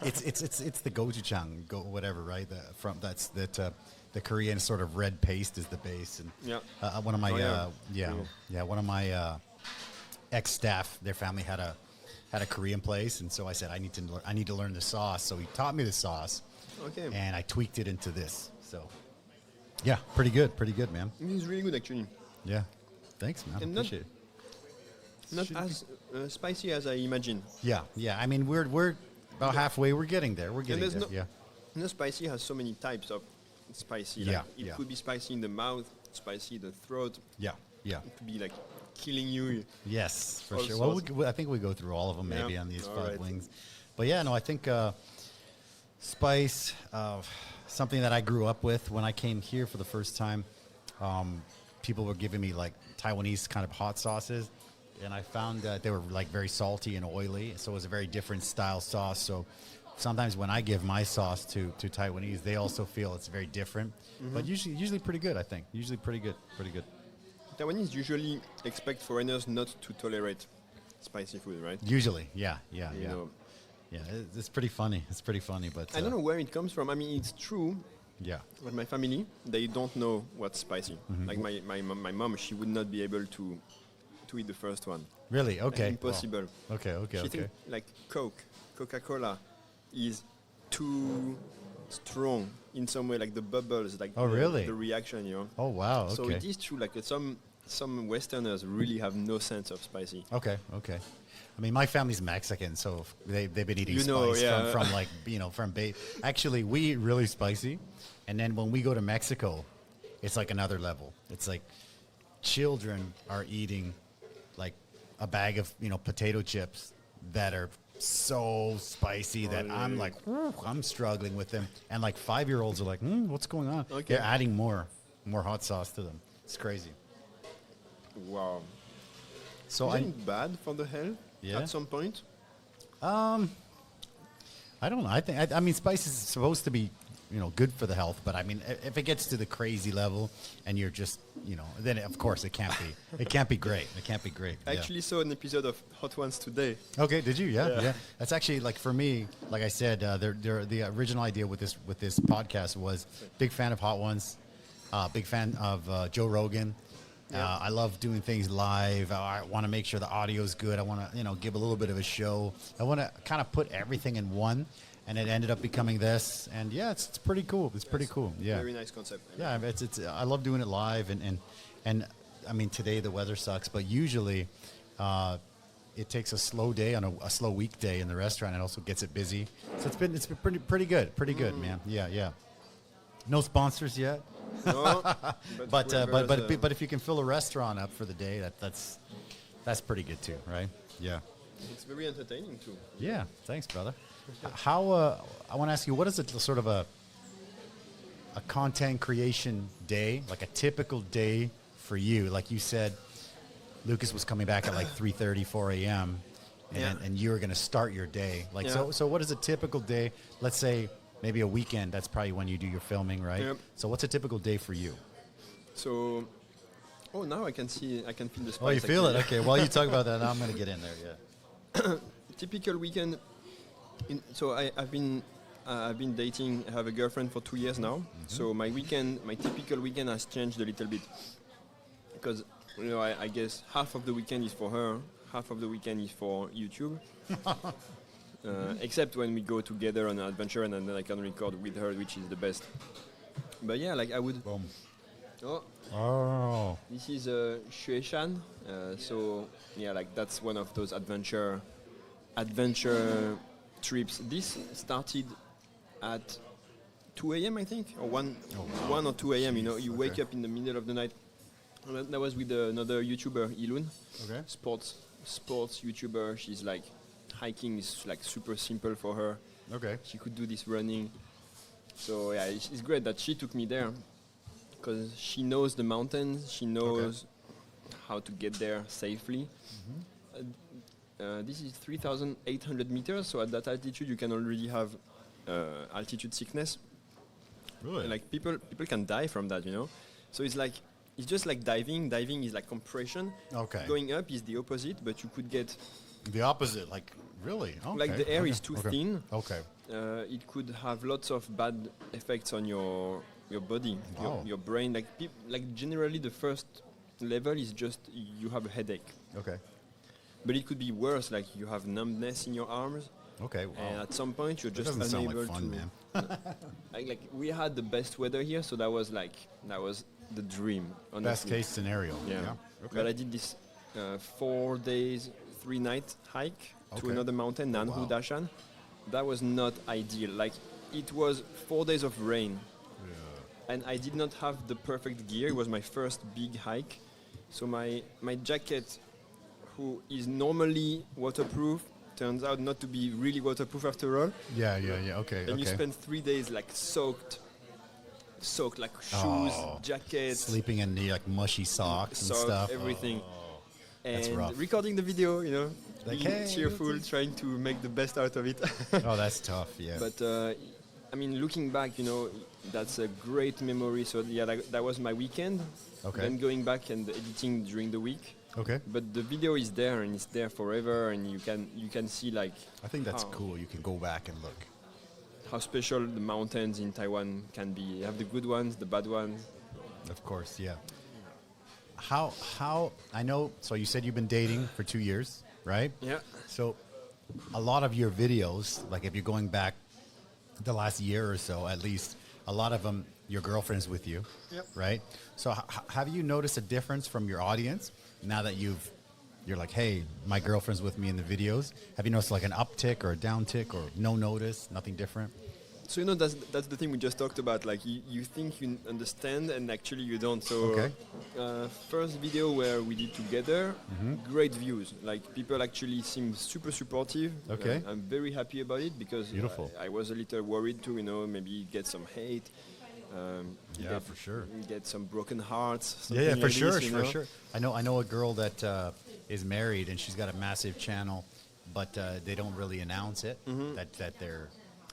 It's the gochujang, whatever, right? The Korean sort of red paste is the base, and one of my one of my ex-staff, their family had a Korean place, and so I said I need to learn the sauce. So he taught me the sauce, and I tweaked it into this. So yeah, pretty good, man. It's really good, actually. Yeah, thanks, man. And appreciate it. Not as spicy as I imagined. Yeah. We're about halfway. We're getting there. No, spicy has so many types of spicy. It could be spicy in the mouth, spicy in the throat. Yeah. It could be killing you. Yes, for sure. Well, I think we go through all of them maybe on these 5 wings. But yeah, no, I think spice, something that I grew up with when I came here for the first time. People were giving me like Taiwanese kind of hot sauces, and I found that they were like very salty and oily. So it was a very different style sauce. So sometimes when I give my sauce to Taiwanese, they also feel it's very different. But usually pretty good, I think. Usually pretty good. Taiwanese usually expect foreigners not to tolerate spicy food, right? Usually, yeah. You know. Yeah, it's pretty funny. It's pretty funny, but I don't know where it comes from. I mean, it's true. Yeah. But my family, they don't know what's spicy. Like my mom, she would not be able to eat the first one. Really? Okay. Like, impossible. Wow. Okay. She thinks like Coca-Cola is too strong in some way, like the bubbles, like the reaction, you know. Oh wow. Okay. So it is true. Like some Westerners really have no sense of spicy. Okay. I mean, my family's Mexican, so they've been eating spice from like, actually, we eat really spicy. And then when we go to Mexico, it's like another level. It's like children are eating like a bag of, potato chips that are so spicy that I'm like, I'm struggling with them. And like 5-year-olds are like, what's going on? Okay. They're adding more hot sauce to them. It's crazy. Wow. So Isn't it bad for the health at some point? I don't know. I mean, spice is supposed to be, good for the health. But I mean, if it gets to the crazy level and you're just, then of course it can't be. It can't be great. It can't be great. I actually saw an episode of Hot Ones today. Okay, did you? Yeah. That's actually like for me. Like I said, the original idea with this podcast was big fan of Hot Ones, big fan of Joe Rogan. I love doing things live. I want to make sure the audio is good. I want to, give a little bit of a show. I want to kind of put everything in one, and it ended up becoming this. And yeah, it's pretty cool. It's pretty cool. Yeah, very nice concept. Yeah, it's I love doing it live, and I mean today the weather sucks, but usually it takes a slow day on a slow weekday in the restaurant. It also gets it busy. So it's been pretty good, man. Yeah. No sponsors yet. No, but if you can fill a restaurant up for the day, that's pretty good too, right? Yeah. It's very entertaining too. Yeah, thanks, brother. How I want to ask you, what is a sort of a content creation day, like a typical day for you? Like you said, Lucas was coming back at like 3:30, 4 a.m. and you were going to start your day. Like so what is a typical day? Let's say maybe a weekend, that's probably when you do your filming, right? Yep. So what's a typical day for you? So, now I can feel the spice. Oh, you feel it? Okay, while you talk about that, now I'm going to get in there, yeah. Typical weekend, I've been dating, I have a girlfriend for 2 years now. So my typical weekend has changed a little bit. Because, I guess half of the weekend is for her, half of the weekend is for YouTube. Except when we go together on an adventure and then I can record with her, which is the best. But yeah, like I would... Boom. Oh. This is Xueshan. So yeah, like that's one of those adventure trips. This started at 2 a.m. I think, or 1 or 2 a.m. You wake up in the middle of the night. That was with another YouTuber, Ilun. Okay. Sports YouTuber. She's like... Hiking is like super simple for her. Okay. She could do this running. So yeah, it's great that she took me there because she knows the mountains. She knows how to get there safely. This is 3,800 meters. So at that altitude, you can already have altitude sickness. Really? Like people can die from that, So it's just like diving. Diving is like compression. Okay. Going up is the opposite, but you could get... The opposite, like really? Okay. Like the air is too thin. Okay. It could have lots of bad effects on your body, your brain. Like generally, the first level is just you have a headache. Okay. But it could be worse, like you have numbness in your arms. Okay. Wow. And at some point, you're just unable sound like fun, to. Man. like we had the best weather here, so that was the dream. Honestly. Best case scenario. Yeah. Okay. But I did this 4 days. 3-night hike to another mountain, Nanhu Dashan. That was not ideal. Like it was 4 days of rain, and I did not have the perfect gear. It was my first big hike, so my jacket, who is normally waterproof, turns out not to be really waterproof after all. Yeah. Okay. And you spend 3 days like soaked like shoes, jackets, sleeping in the like mushy socks and stuff. Everything. That's and rough. recording the video, Like, being hey, cheerful, trying to make the best out of it. Oh, that's tough. Yeah. But I mean, looking back, that's a great memory. So yeah, that was my weekend. Okay. Then going back and editing during the week. Okay. But the video is there and it's there forever, and you can see like. I think that's cool. You can go back and look. How special the mountains in Taiwan can be. You have the good ones, the bad ones. Of course, yeah. How I know, so you said you've been dating for 2 years, right? Yeah. So a lot of your videos, like if you're going back the last year or so, at least, a lot of them, your girlfriend's with you, Yep. right? So have you noticed a difference from your audience now that you're like, hey, my girlfriend's with me in the videos? Have you noticed like an uptick or a downtick or no notice, nothing different? So that's the thing we just talked about. Like you think you understand, and actually you don't. So Okay. First video where we did together, great views. Like people actually seem super supportive. Okay. I'm very happy about it because Beautiful. I was a little worried too. Maybe get some hate. Yeah, for sure. Get some broken hearts. Yeah, for like sure, this, for sure. I know a girl that is married and she's got a massive channel, but they don't really announce it that they're.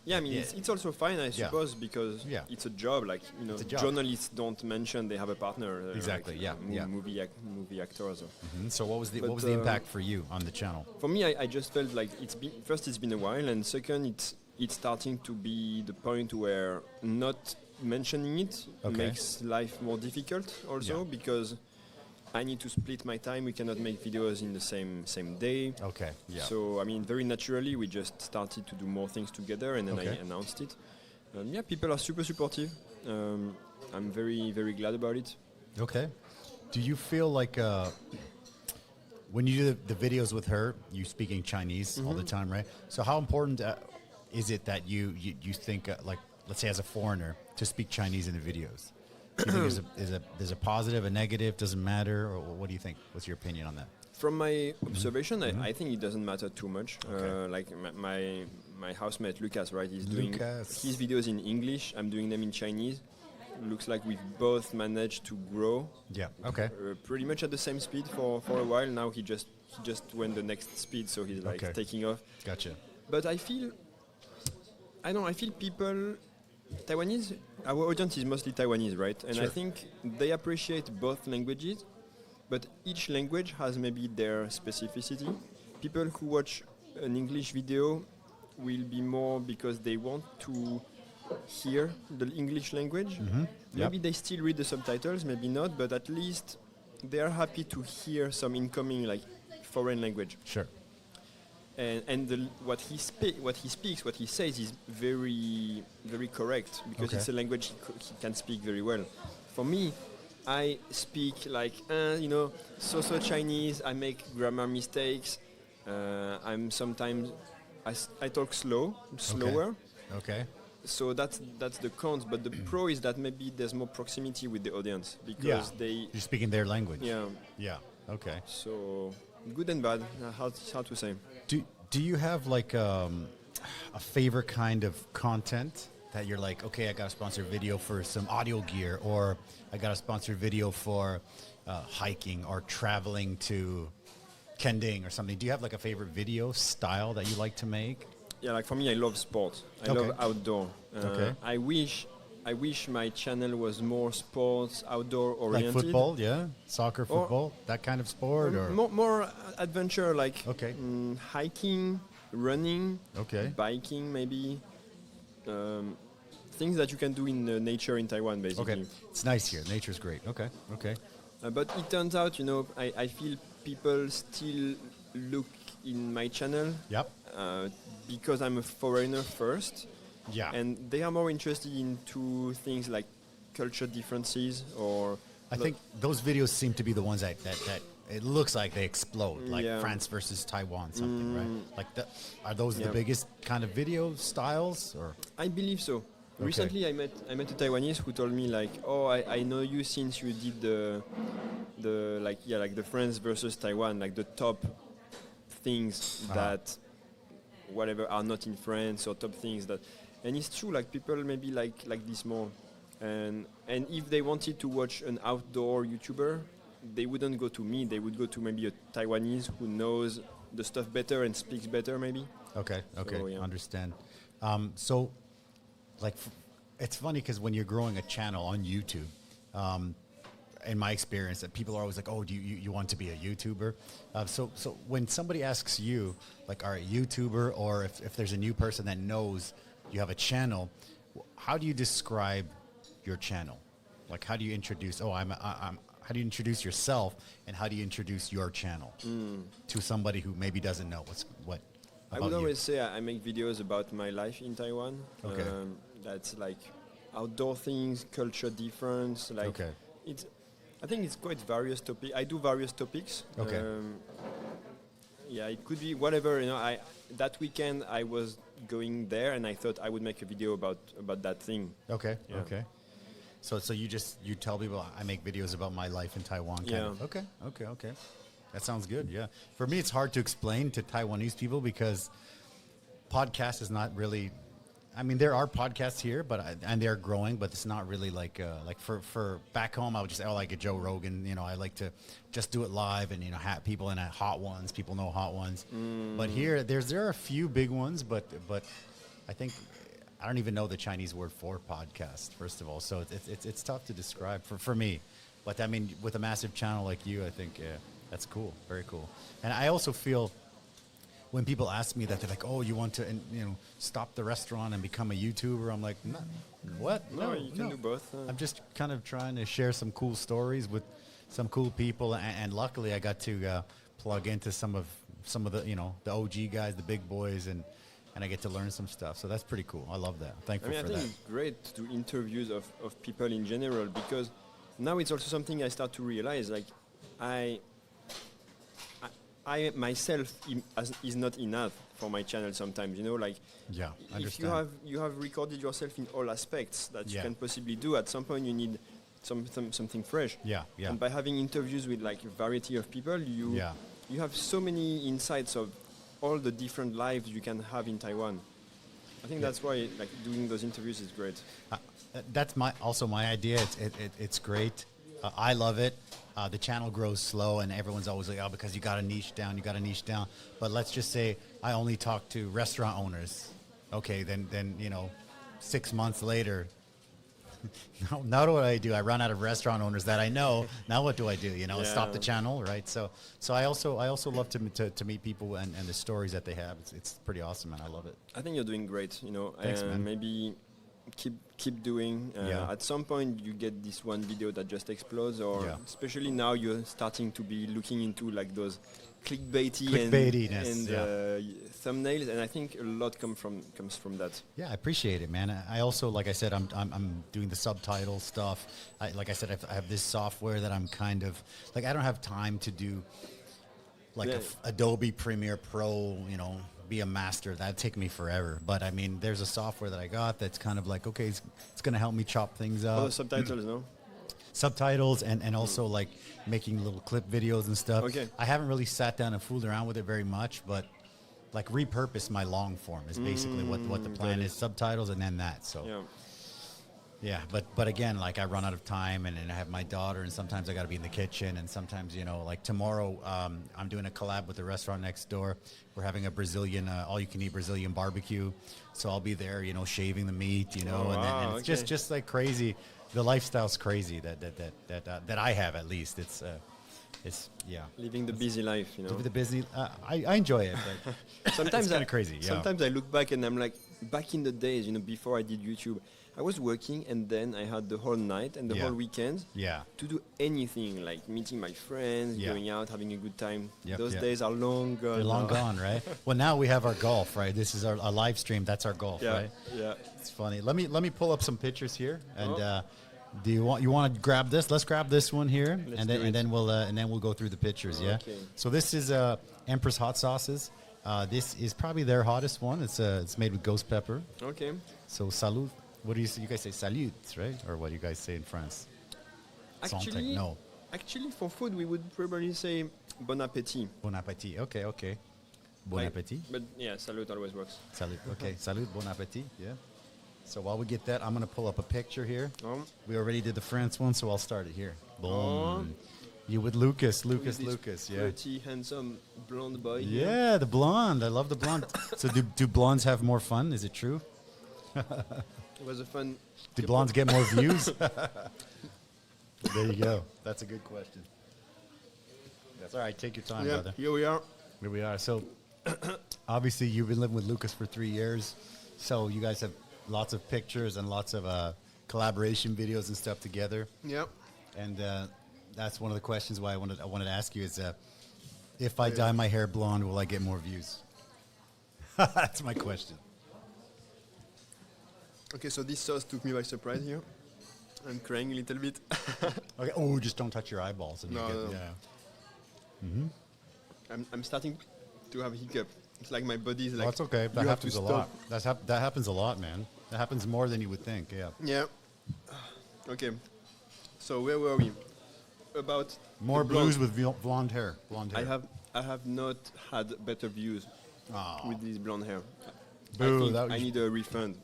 Yeah, I mean, Yeah. It's also fine, I suppose, because Yeah. it's a job. Like, It's a job. journalists don't mention they have a partner. Exactly, like, yeah. Movie actors. So what was the But, impact for you on the channel? For me, I just felt like it's been a while, and second, it's starting to be the point where not mentioning it makes life more difficult also, because I need to split my time. We cannot make videos in the same day. Okay, yeah. So, I mean, very naturally, we just started to do more things together, and then I announced it. Yeah, people are super supportive. I'm very, very glad about it. Okay. Do you feel like when you do the videos with her, you speaking Chinese all the time, right? So how important is it that you think, like, let's say as a foreigner, to speak Chinese in the videos? Do you think there's a positive, a negative, doesn't matter, or what do you think? What's your opinion on that? From my observation, I think it doesn't matter too much. Like my housemate Lucas, right? He's doing his videos in English. I'm doing them in Chinese. Looks like we've both managed to grow. Yeah. Okay. Pretty much at the same speed for a while. Now he just went the next speed, so he's like taking off. Gotcha. But I feel people, Taiwanese, our audience is mostly Taiwanese, right? And Sure. I think they appreciate both languages, but each language has maybe their specificity. People who watch an English video will be more because they want to hear the English language. Maybe they still read the subtitles, maybe not, but at least they are happy to hear some incoming like foreign language. Sure. And what he speaks, what he says is very, very correct because it's a language he can speak very well. For me, I speak like so Chinese. I make grammar mistakes. I'm sometimes I talk slower. Okay. So that's the cons. But the pro is that maybe there's more proximity with the audience because you're speaking their language. Yeah. Yeah. Okay. So good and bad. How to say? Do you have like a favorite kind of content that you're like, okay, I got a sponsored video for some audio gear, or I got a sponsored video for hiking or traveling to Kending or something? Do you have like a favorite video style that you like to make? Yeah, like for me, I love sports. I love outdoor. I wish my channel was more sports, outdoor oriented. Like football, yeah, soccer, football, that kind of sport, or more adventure, like hiking, running, biking, maybe. Things that you can do in nature in Taiwan, basically. Okay, it's nice here. Nature's great. Okay. But it turns out, I feel people still look in my channel. Yep. Because I'm a foreigner first. Yeah. And they are more interested into things like culture differences or... I think those videos seem to be the ones that it looks like they explode, like France versus Taiwan, something, right? Like, are those the biggest kind of video styles, or? I believe so. Okay. Recently, I met a Taiwanese who told me like, "Oh, I know you since you did the France versus Taiwan, like the top things that whatever are not in France or top things that, and it's true. Like people maybe like this more, and if they wanted to watch an outdoor YouTuber, they wouldn't go to me. They would go to maybe a Taiwanese who knows the stuff better and speaks better, maybe. Okay. So, yeah. Understand. So, like, it's funny because when you're growing a channel on YouTube, in my experience, that people are always like, "Oh, do you want to be a YouTuber?" So when somebody asks you, like, "Are a YouTuber?" or if there's a new person that knows you have a channel, how do you describe your channel? Like, how do you introduce? How do you introduce yourself, and how do you introduce your channel to somebody who maybe doesn't know what? I would always say I make videos about my life in Taiwan. Okay. That's like outdoor things, culture difference. Like Okay. I think it's quite various topics. I do various topics. Okay. Yeah, it could be whatever. That weekend I was going there, and I thought I would make a video about that thing. Okay. Yeah. Okay. So you tell people I make videos about my life in Taiwan. Kind of. Okay. That sounds good. Yeah. For me, it's hard to explain to Taiwanese people because podcast is not really. I mean, there are podcasts here, and they're growing, but it's not really like for back home. I would just say, like a Joe Rogan. I like to just do it live, and people in hot ones. People know hot ones, but here there are a few big ones, but I think I don't even know the Chinese word for podcast. First of all, so it's tough to describe for me. But I mean, with a massive channel like you, I think that's cool, very cool. And I also feel, when people ask me that, they're like, "Oh, you want to, stop the restaurant and become a YouTuber?" I'm like, "No, what? No, you can do both. I'm just kind of trying to share some cool stories with some cool people, and luckily I got to plug into some of the the OG guys, the big boys, and I get to learn some stuff. So that's pretty cool. I love that. Thankful for that. I think it's great to do interviews of people in general, because now it's also something I start to realize. Like I myself is not enough for my channel sometimes, like yeah, I if understand. you have recorded yourself in all aspects that you can possibly do, at some point you need something fresh. Yeah. And by having interviews with like a variety of people, you have so many insights of all the different lives you can have in Taiwan. I think that's why like doing those interviews is great. That's also my idea. It's great. I love it. The channel grows slow, and everyone's always like, "Oh, because you got to niche down. But let's just say I only talk to restaurant owners. Okay, then 6 months later, now what do? I run out of restaurant owners that I know. Now what do I do? Stop the channel, right? So I also love to meet people and the stories that they have. It's pretty awesome, man. I love it. I think you're doing great. Thanks, man. Maybe keep doing. At some point, you get this one video that just explodes, or especially now you're starting to be looking into like those clickbaitiness and thumbnails, and I think a lot comes from that. Yeah, I appreciate it, man. I also, like I said, I'm doing the subtitle stuff. Like I said, I have this software that I'm kind of like, I don't have time to do like Adobe Premiere Pro, be a master. That'd take me forever. But I mean, there's a software that I got that's kind of like, okay, it's going to help me chop things up. Oh, the subtitles, no? Subtitles and also like making little clip videos and stuff. Okay. I haven't really sat down and fooled around with it very much, but like repurpose my long form is basically what the plan is. Subtitles and then that. So yeah, but again, like I run out of time, and I have my daughter, and sometimes I got to be in the kitchen, and sometimes like tomorrow I'm doing a collab with the restaurant next door. We're having a Brazilian all-you-can-eat Brazilian barbecue, so I'll be there, shaving the meat, and it's just like crazy. The lifestyle's crazy that I have, at least. It's living the busy life, Living the busy. I enjoy it, but sometimes it's kind of crazy. Yeah. Sometimes I look back and I'm like, back in the days, before I did YouTube, I was working, and then I had the whole night and the whole weekend to do anything, like meeting my friends, going out, having a good time. Those days are long gone. They're long gone, right? Well, now we have our golf, right? This is our live stream. That's our golf, right? Yeah. It's funny. Let me pull up some pictures here, and do you want to grab this? Let's grab this one here, and then we'll go through the pictures. Yeah. Okay. So this is Empress hot sauces. This is probably their hottest one. It's made with ghost pepper. Okay. So salud. What do you say? You guys say salut, right? Or what do you guys say in France? Actually, no. Actually, for food, we would probably say bon appétit. Bon appétit. Okay. Bon appétit. But yeah, salute always works. Salud. Okay, salud, bon appétit. Yeah. So while we get that, I'm going to pull up a picture here. We already did the France one, so I'll start it here. Boom. You with Lucas. Yeah. Pretty handsome blonde boy. Yeah, the blonde. I love the blonde. So do blondes have more fun? Is it true? It was a fun. Do blondes get more views? There you go. That's a good question. That's all right. Take your time, brother. Here we are. Here we are. So, obviously, you've been living with Lucas for 3 years. So, you guys have lots of pictures and lots of collaboration videos and stuff together. Yeah. And that's one of the questions why I wanted to ask you is, if I dye my hair blonde, will I get more views? That's my question. Okay, so this sauce took me by surprise here. I'm crying a little bit. Okay. Oh, just don't touch your eyeballs. And No. Yeah. Mm-hmm. I'm starting to have hiccup. It's like my body is like. That's okay. That you have to happens a stop. lot. That happens a lot, man. That happens more than you would think. Yeah. Yeah. Okay. So where were we? About More the blonde. blues with blonde hair. Blonde hair. I have not had better views with this blonde hair. Boo, I need a refund.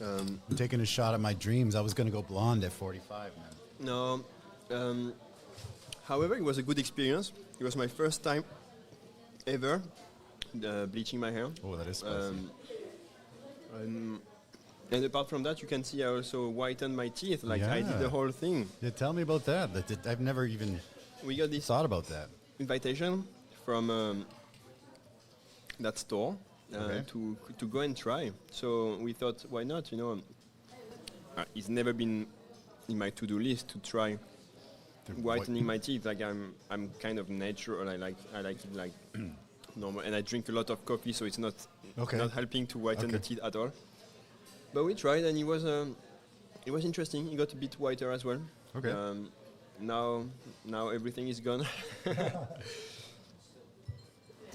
I'm taking a shot at my dreams. I was going to go blonde at 45, man. No. However, it was a good experience. It was my first time ever bleaching my hair. Oh, that is spicy. And apart from that, you can see I also whitened my teeth. Like I did the whole thing. Yeah, tell me about that. I've never even We got this thought about that. invitation from that store Okay. to go and try. So we thought, why not? You know, it's never been in my to-do list to try whitening my teeth. Like I'm kind of natural. I like it like normal, and I drink a lot of coffee, so it's not helping to whiten the teeth at all. But we tried, and it was interesting. It got a bit whiter as well. Okay. Now everything is gone.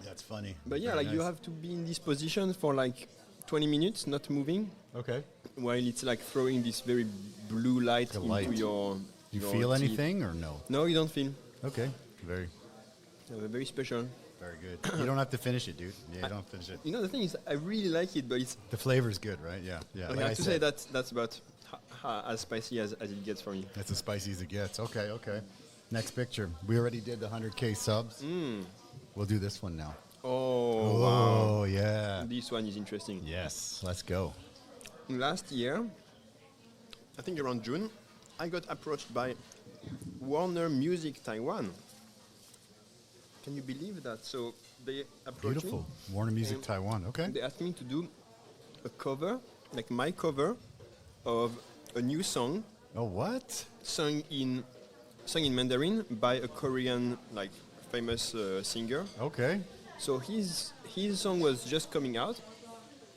That's funny. But yeah, Very like you nice. have to be in this position for like 20 minutes, not moving, Okay. while it's like throwing this very blue light The into light. your. You your feel teeth. anything or no? No, you don't feel. Okay. Very Very special. good. You don't have to finish it, dude. Yeah, you don't have to finish it. You know, the thing is, I really like it, but it's. The flavor's good, right? Yeah. Yeah. I like have I to said, say that's about as spicy as it gets for me. that's as spicy as it gets. Okay. Next picture. We already did the 100K subs. We'll do this one now. Oh, wow. Yeah. This one is interesting. Yes. Let's go. Last year, I think around June, I got approached by Warner Music Taiwan. Can you believe that? So they approached Beautiful. me. Warner Music and Taiwan. Okay. They asked me to do a cover, like my cover, of a new song Oh, what? sung in Mandarin by a Korean like famous singer. Okay. So his song was just coming out,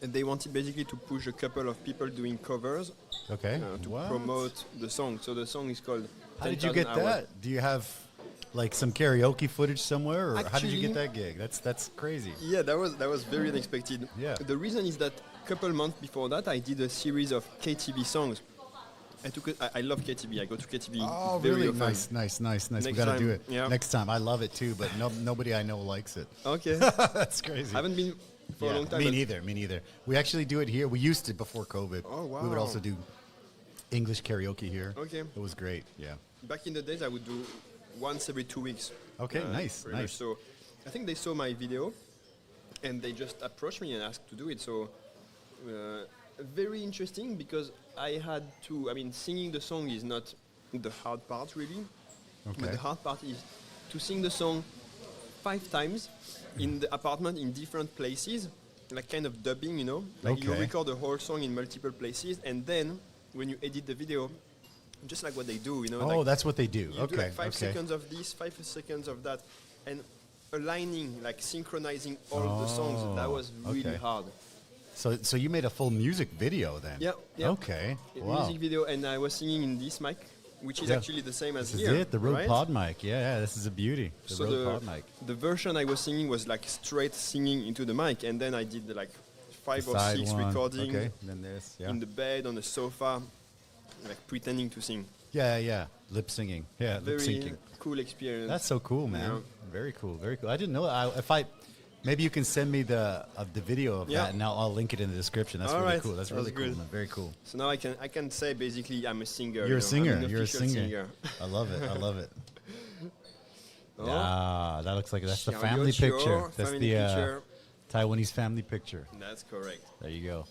and they wanted basically to push a couple of people doing covers Okay. to What? promote the song. So the song is called. How did you 10,000 get Hours. that? Do you have like some karaoke footage somewhere, or how did you get Actually- that gig? That's crazy. Yeah, that was very unexpected. Yeah. The reason is that a couple months before that, I did a series of KTV songs. I love KTV. I go to KTV Oh, very really? often. Nice. We Next gotta do time, it yeah. next time. I love it too, but nobody I know likes it. Okay. That's crazy. I haven't been for a long time. Me but- neither. We actually do it here. We used to before COVID. Oh, We would wow. also do English karaoke here. Okay. It was great. Yeah. Back in the days, I would do once every 2 weeks. Okay, nice. Pretty much. So I think they saw my video, and they just approached me and asked to do it. So very interesting because I had to. I mean, singing the song is not the hard part really. Okay. But the hard part is to sing the song 5 times in the apartment in different places, like kind of dubbing, you know. Like you Okay. record the whole song in multiple places, and then when you edit the video, just like what they do, you know. Oh, like that's what they do. you do Okay. like 5 okay. seconds of this, 5 seconds of that, and aligning, like synchronizing all the songs. That was really okay. hard. So you made a full music video then? Yeah. Okay. A Wow. music video, and I was singing in this mic, which is Yeah. actually the same as This here. is it, the Rode right? Pod mic. Yeah, this is a beauty. The So Rode Pod mic. the version I was singing was like straight singing into the mic, and then I did like 5 or Side 6 one. recordings Okay. Then this. Yeah. in the bed, on the sofa, like pretending to sing. Yeah. Lip singing. Yeah, lip Very syncing. cool experience. That's so cool, man. Yeah. Very cool. I didn't know. Maybe you can send me the video of that, and I'll link it in the description. That's really cool. That's really cool. Very cool. So now I can say basically I'm a singer. You're a singer. You're a singer. I love it. I love it. Ah, that looks like that's the family picture. That's the Taiwanese family picture. That's correct. There you go.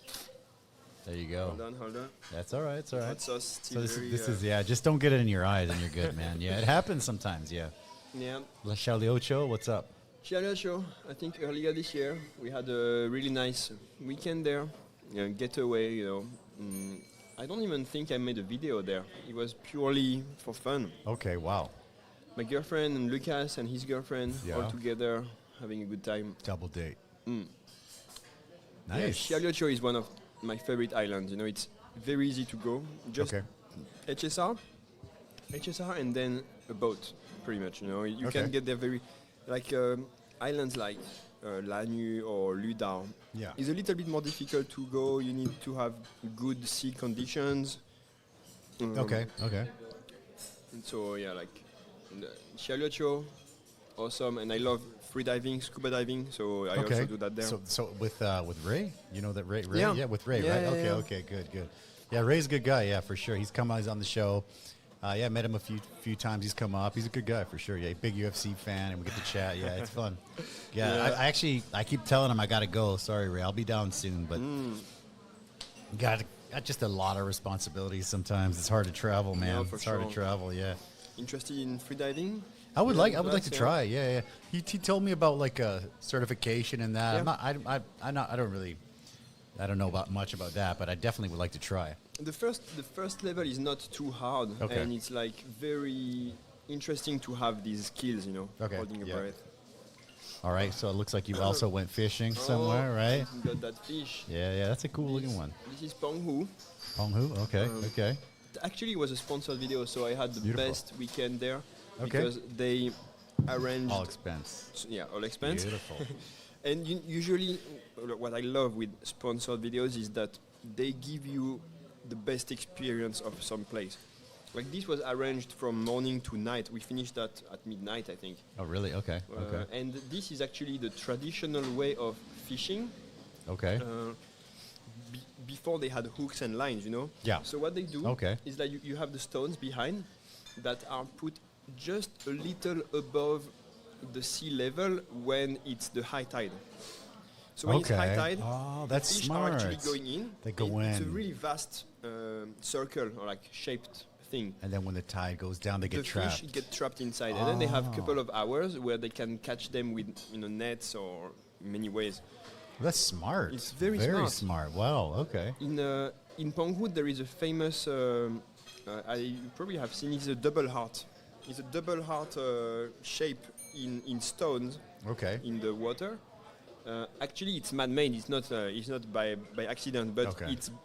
There you go. Hold on. That's all right. It's all right. So this is just don't get it in your eyes and you're good, man. Yeah, it happens sometimes. Yeah. Yeah. La Xiaoliocho, what's up? Xiaoliocho, I think earlier this year we had a really nice weekend there, getaway. I don't even think I made a video there. It was purely for fun. Okay, wow. My girlfriend and Lucas and his girlfriend all together having a good time. Double date. Nice. Yeah, Xiaoliocho is one of my favorite islands. It's very easy to go. Just HSR, and then a boat, pretty much. You can get there very, islands like Lanyu or Ludao. Yeah, it's a little bit more difficult to go. You need to have good sea conditions. Okay. And so Xiaoliocho, awesome, and I love free diving, scuba diving, so I also do that there. So with Ray, you know that Ray? Yeah, with Ray, right? Okay, good. Yeah, Ray's a good guy, yeah, for sure. He's on the show. Met him a few times. He's come up. He's a good guy for sure. Yeah, big UFC fan, and we get to chat. Yeah, it's fun. Yeah, I keep telling him I gotta go. Sorry, Ray, I'll be down soon, but got just a lot of responsibilities. Sometimes it's hard to travel, man. It's hard to travel. Yeah. Interested in free diving? I would like to try. Yeah. He told me about like a certification and that. Yeah. I don't know much about that, but I definitely would like to try. The first level is not too hard, and it's like very interesting to have these skills, holding your breath. All right, so it looks like you also went fishing somewhere, right? Got that fish. Yeah, that's a cool looking one. This is Penghu. Penghu, okay. Actually, it was a sponsored video, so I had the best weekend there. Okay. Because they arranged... All expense. Yeah, all expense. Beautiful. And usually, what I love with sponsored videos is that they give you the best experience of some place. Like this was arranged from morning to night. We finished that at midnight, I think. Oh, really? Okay. And this is actually the traditional way of fishing. Okay. Before they had hooks and lines, Yeah. So what they do is that you have the stones behind that are put just a little above the sea level when it's the high tide. So when it's high tide, that's the fish smart. are actually going in. They go in. It's a really vast circle or like shaped thing. And then when the tide goes down, they get trapped. The fish get trapped inside, and then they have a couple of hours where they can catch them with nets or many ways. That's smart. It's very smart. Wow. Okay. In Penghu there is a famous. You probably have seen. It's a double heart. It's a double heart shape in stones. Okay. In the water. Actually, it's man-made. It's not by accident, but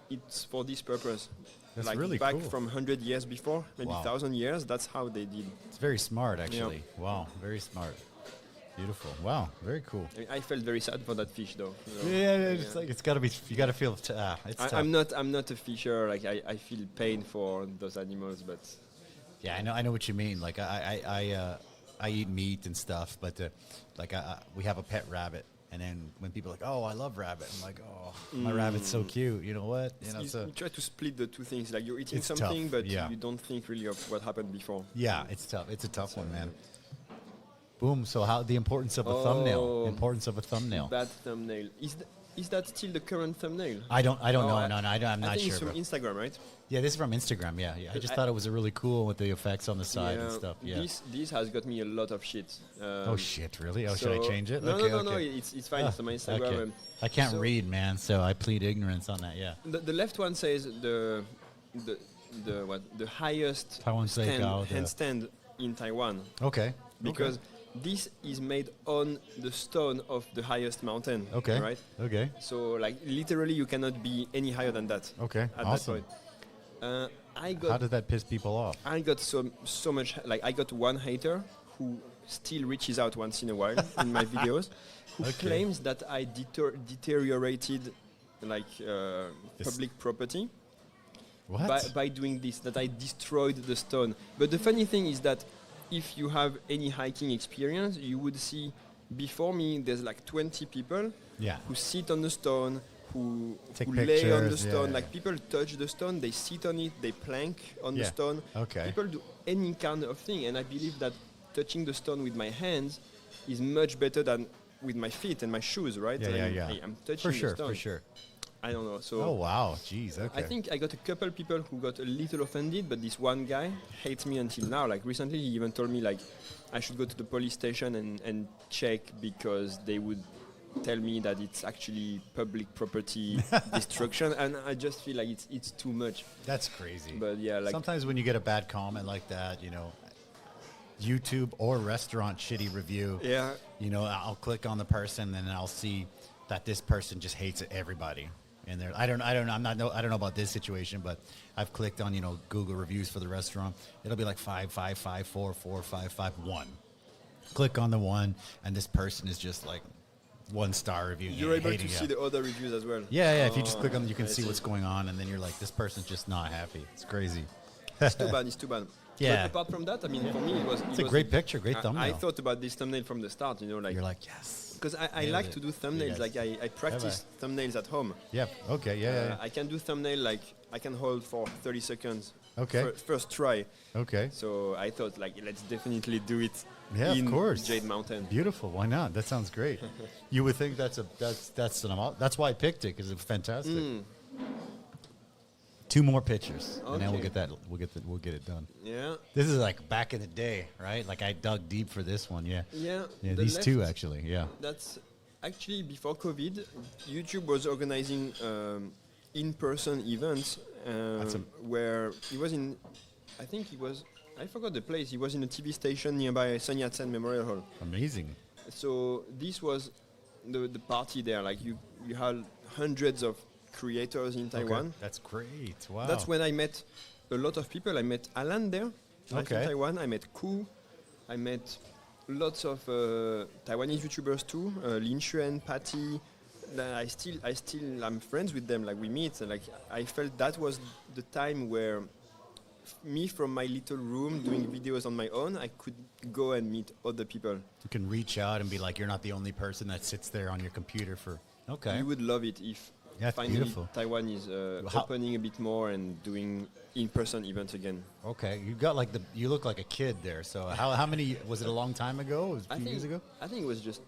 it's for this purpose. That's like really back cool. from 100 years before, maybe 1,000 years. That's how they did. It's very smart, actually. Yeah. Wow, very smart. Beautiful. Wow, very cool. I felt very sad for that fish, though. It's like it's got to be. You got to feel. It's tough. I'm not a fisher. Like I feel pain for those animals, but. Yeah, I know what you mean. Like I eat meat and stuff, but we have a pet rabbit, and then when people are like, "Oh, I love rabbit," I'm like, "Oh, my rabbit's so cute." You know what? You try to split the two things. Like you're eating something, but you don't think really of what happened before. Yeah, it's tough. It's a tough one, man. Boom. So how the importance of a thumbnail? Importance of a thumbnail. That thumbnail is that still the current thumbnail? I don't know. No, I'm not sure. I think it's from Instagram, right? Yeah, this is from Instagram. Yeah. I just thought it was really cool with the effects on the side and stuff. Yeah. This has got me a lot of shit. Oh shit! Really? Oh, should I change it? No. It's fine. It's on my Instagram. Okay. I can't read, man, so I plead ignorance on that. Yeah. The left one says the highest handstand in Taiwan. Okay. Because this is made on the stone of the highest mountain. Okay. Right? Okay. So, like, literally, you cannot be any higher than that. Okay. At Awesome. that point. How did that piss people off? I got so much. Like, I got one hater who still reaches out once in a while in my videos, who claims that I deteriorated, like, public property. What? By doing this, that I destroyed the stone. But the funny thing is that if you have any hiking experience, you would see before me, there's like 20 people Yeah. who sit on the stone, who Take lay on the pictures, stone. yeah. Like people touch the stone, they sit on it, they plank on the Yeah. stone. Okay. People do any kind of thing, and I believe that touching the stone with my hands is much better than with my feet and my shoes, right? Yeah. I'm touching For sure, the stone. for sure. I don't know. So Oh, wow. Jeez, okay. I think I got a couple people who got a little offended, but this one guy hates me until now. Like recently, he even told me like I should go to the police station and check because they would tell me that it's actually public property destruction, and I just feel like it's too much. That's crazy. But yeah, like sometimes when you get a bad comment like that, you know, YouTube or restaurant shitty review, yeah, you know, I'll click on the person and I'll see that this person just hates everybody. And I don't know about this situation, but I've clicked on, you know, Google reviews for the restaurant. It'll be like 5, 5, 5, 4, 4, 5, 5, 1. Click on the one, and this person is just like 1-star review. you're able to see the other reviews as well. Yeah. If you just click on them, you can I see what's going on, and then you're like, this person's just not happy. It's crazy. It's too bad. It's too bad. Yeah. But apart from that, I mean, for me, It's a great picture, great thumbnail. I thought about this thumbnail from the start. You know, like You're like, yes. because I Nailed like it. to do thumbnails. Yes. Like I practice thumbnails at home. Yep. Okay. Yeah. I can do thumbnail like I can hold for 30 seconds. Okay. First try. Okay. So I thought like let's definitely do it. Yeah, in of course. Jade Mountain. Beautiful. Why not? That sounds great. You would think that's why I picked it because it's fantastic. 2 more pictures, and then we'll Okay. we'll get it done. Yeah. This is like back in the day, right? Like I dug deep for this one. Yeah. Yeah. Yeah. the These 2 left- actually. Yeah. That's actually before COVID, YouTube was organizing in-person events where he was in. I think he was. I forgot the place. He was in a TV station nearby Sun Yat-sen Memorial Hall. Amazing. So this was the party there. Like you had hundreds of creators in Taiwan. Okay. That's great. Wow. That's when I met a lot of people. I met Alan there, like in Okay. Taiwan. I met Ku. I met lots of Taiwanese YouTubers too. Lin Xuan, Patty. I still am friends with them. Like we meet. And like I felt that was the time where me from my little room doing videos on my own, I could go and meet other people. You can reach out and be like, you're not the only person that sits there on your computer for. Okay. You would love it if That's finally beautiful. Taiwan is How- opening a bit more and doing in-person events again. Okay. You got like you look like a kid there. So how many was it a long time ago? Was it a few years ago? I think it was just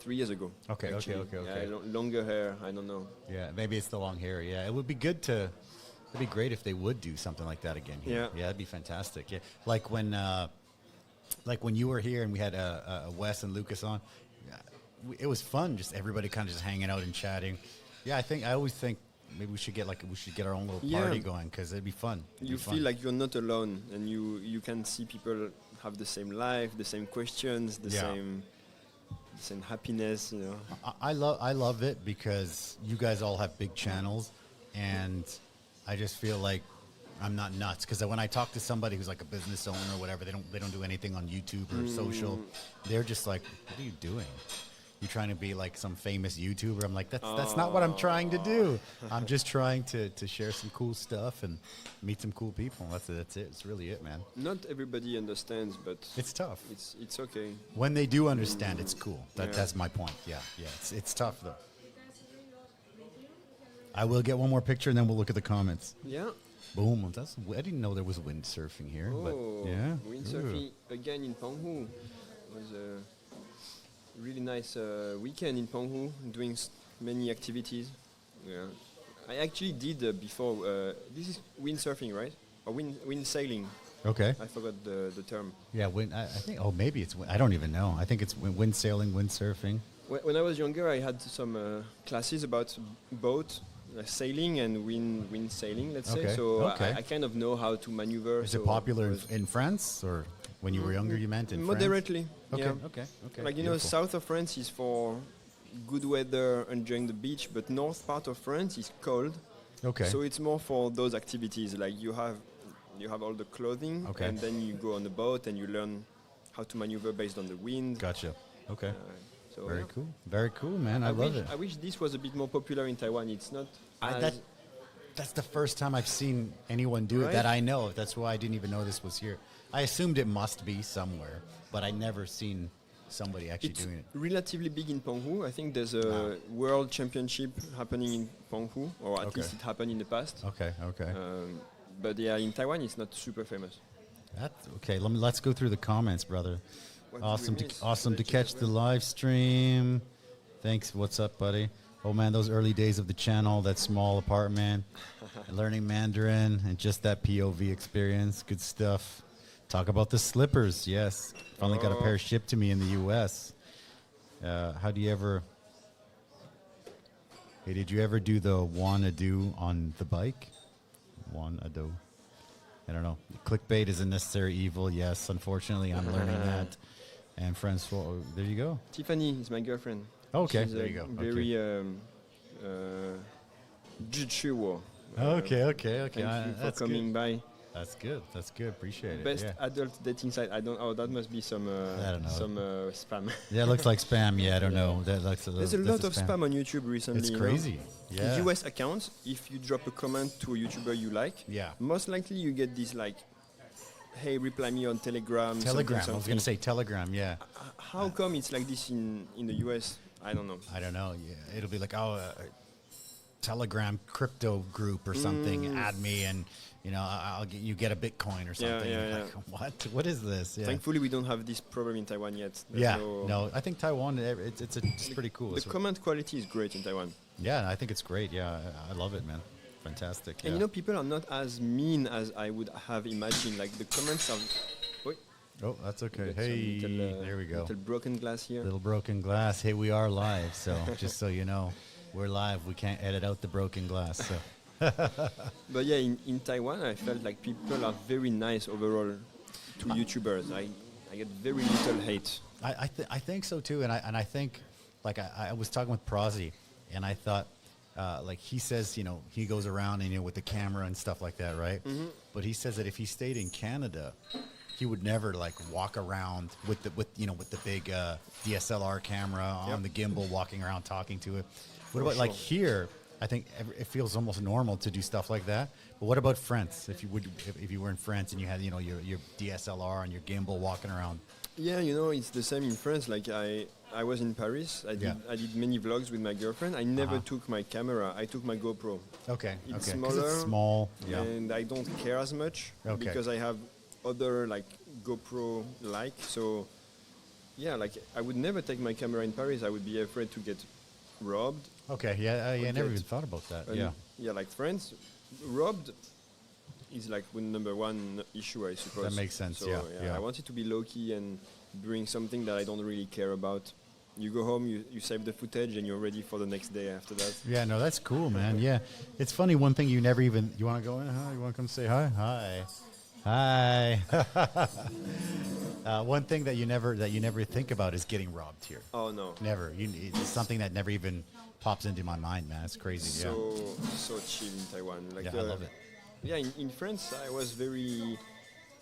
3 years ago. Okay, okay, actually. okay, Yeah, okay. longer hair, I don't know. Yeah, maybe it's the long hair. Yeah, it would be good to. It'd be great if they would do something like that again. Here. Yeah. That'd be fantastic. Yeah, like when you were here and we had Wes and Lucas on. It was fun, just everybody kind of just hanging out and chatting. Yeah, I always think maybe we should get our own little party going because it'd be fun. You feel like you're not alone, and you can see people have the same life, the same questions, the same happiness. You know. I love it because you guys all have big channels, and I just feel like I'm not nuts because when I talk to somebody who's like a business owner or whatever, they don't do anything on YouTube or social. They're just like, what are you doing? You're trying to be like some famous YouTuber. I'm like, that's not what I'm trying to do. I'm just trying to share some cool stuff and meet some cool people. That's it. It's really it, man. Not everybody understands, but It's tough. It's okay. When they do understand, it's cool. Yeah. That's my point. Yeah. It's tough though. I will get one more picture and then we'll look at the comments. Yeah. Boom. I didn't know there was windsurfing here, but yeah. Windsurfing again in Penghu. It was a really nice weekend in Penghu, doing many activities. Yeah. I actually did before. This is windsurfing, right? Or wind sailing. Okay. I forgot the term. Yeah. I think. Oh, maybe it's. I don't even know. I think it's wind sailing, windsurfing. When I was younger, I had some classes about boat sailing and wind sailing. Let's say. So I kind of know how to maneuver. Is it popular in France, or when you were younger, you meant in moderately? France? Yeah. Okay. Like south of France is for good weather, enjoying the beach, but north part of France is cold. Okay. So it's more for those activities. Like you have all the clothing, and then you go on the boat and you learn how to maneuver based on the wind. Gotcha. Okay. So Very cool. Very cool, man. I love it. I wish this was a bit more popular in Taiwan. It's not. That's the first time I've seen anyone do it that I know. That's why I didn't even know this was here. I assumed it must be somewhere, but I never seen somebody actually It's doing it. relatively big in Penghu. I think there's a world championship happening in Penghu, or at least it happened in the past. Okay. But yeah, in Taiwan, it's not super famous. That's okay. Let's go through the comments, brother. What Awesome to catch the live stream. Thanks. What's up, buddy? Oh man, those early days of the channel, that small apartment, learning Mandarin, and just that POV experience. Good stuff. Talk about the slippers. Yes, finally got a pair shipped to me in the U.S. How do you ever? Hey, did you ever do the wanna-do on the bike? Wanna-do. I don't know. Clickbait is a necessary evil. Yes, unfortunately, I'm learning that. And Francois, there you go. Tiffany is my girlfriend. Okay, She's there you go. Very Jichuo. Okay. Thank you for coming by. That's good. Appreciate it. Best adult dating site. I don't. Oh, that must be some spam. Yeah, it looks like spam. Yeah, I don't know. There's a lot of spam on YouTube recently. It's crazy. Yeah. US accounts. If you drop a comment to a YouTuber you like, most likely you get this like, "Hey, reply me on Telegram." Telegram. I was gonna say Telegram. Yeah. How come it's like this in the US? I don't know. Yeah, it'll be like, Telegram crypto group or something. Add me, and you get a Bitcoin or something. Yeah. Like, what is this? Yeah. Thankfully, we don't have this problem in Taiwan yet. No, I think Taiwan, it's pretty cool. The comment quality is great in Taiwan. Yeah, I think it's great. Yeah, I love it, man. Fantastic. And people are not as mean as I would have imagined. Like the comments are. Oh, that's okay. Hey, there we go. Little broken glass here. Little broken glass. Hey, we are live, so just so you know, we're live. We can't edit out the broken glass. So. But yeah, in Taiwan, I felt like people are very nice overall to YouTubers. I get very little hate. I think so too, and I think like I was talking with Prozzy, and I thought like he says he goes around and with the camera and stuff like that, right? Mm-hmm. But he says that if he stayed in Canada, he would never like walk around with the big DSLR camera on the gimbal, walking around talking to it. What about like here? I think it feels almost normal to do stuff like that. But what about France? If you were in France and you had your DSLR and your gimbal walking around. Yeah, it's the same in France. Like I was in Paris. I did many vlogs with my girlfriend. I never took my camera. I took my GoPro. Okay. It's okay. smaller. It's small. Yeah. And I don't care as much because I have other like GoPro so like I would never take my camera in Paris. I would be afraid to get robbed. Okay, I never even thought about that. Like France, robbed is like the number one issue, I suppose. That makes sense. So, I want it to be low key and bring something that I don't really care about. You go home, you save the footage, and you're ready for the next day after that. Yeah, no, that's cool, man. Yeah, it's funny. One thing you never even you want to go in? Huh? You want to come say hi? Hi. One thing that you never think about is getting robbed here. Oh no, never. It's something that never even pops into my mind, man. It's crazy. So chill in Taiwan. Like, I love it. Yeah, in France, I was very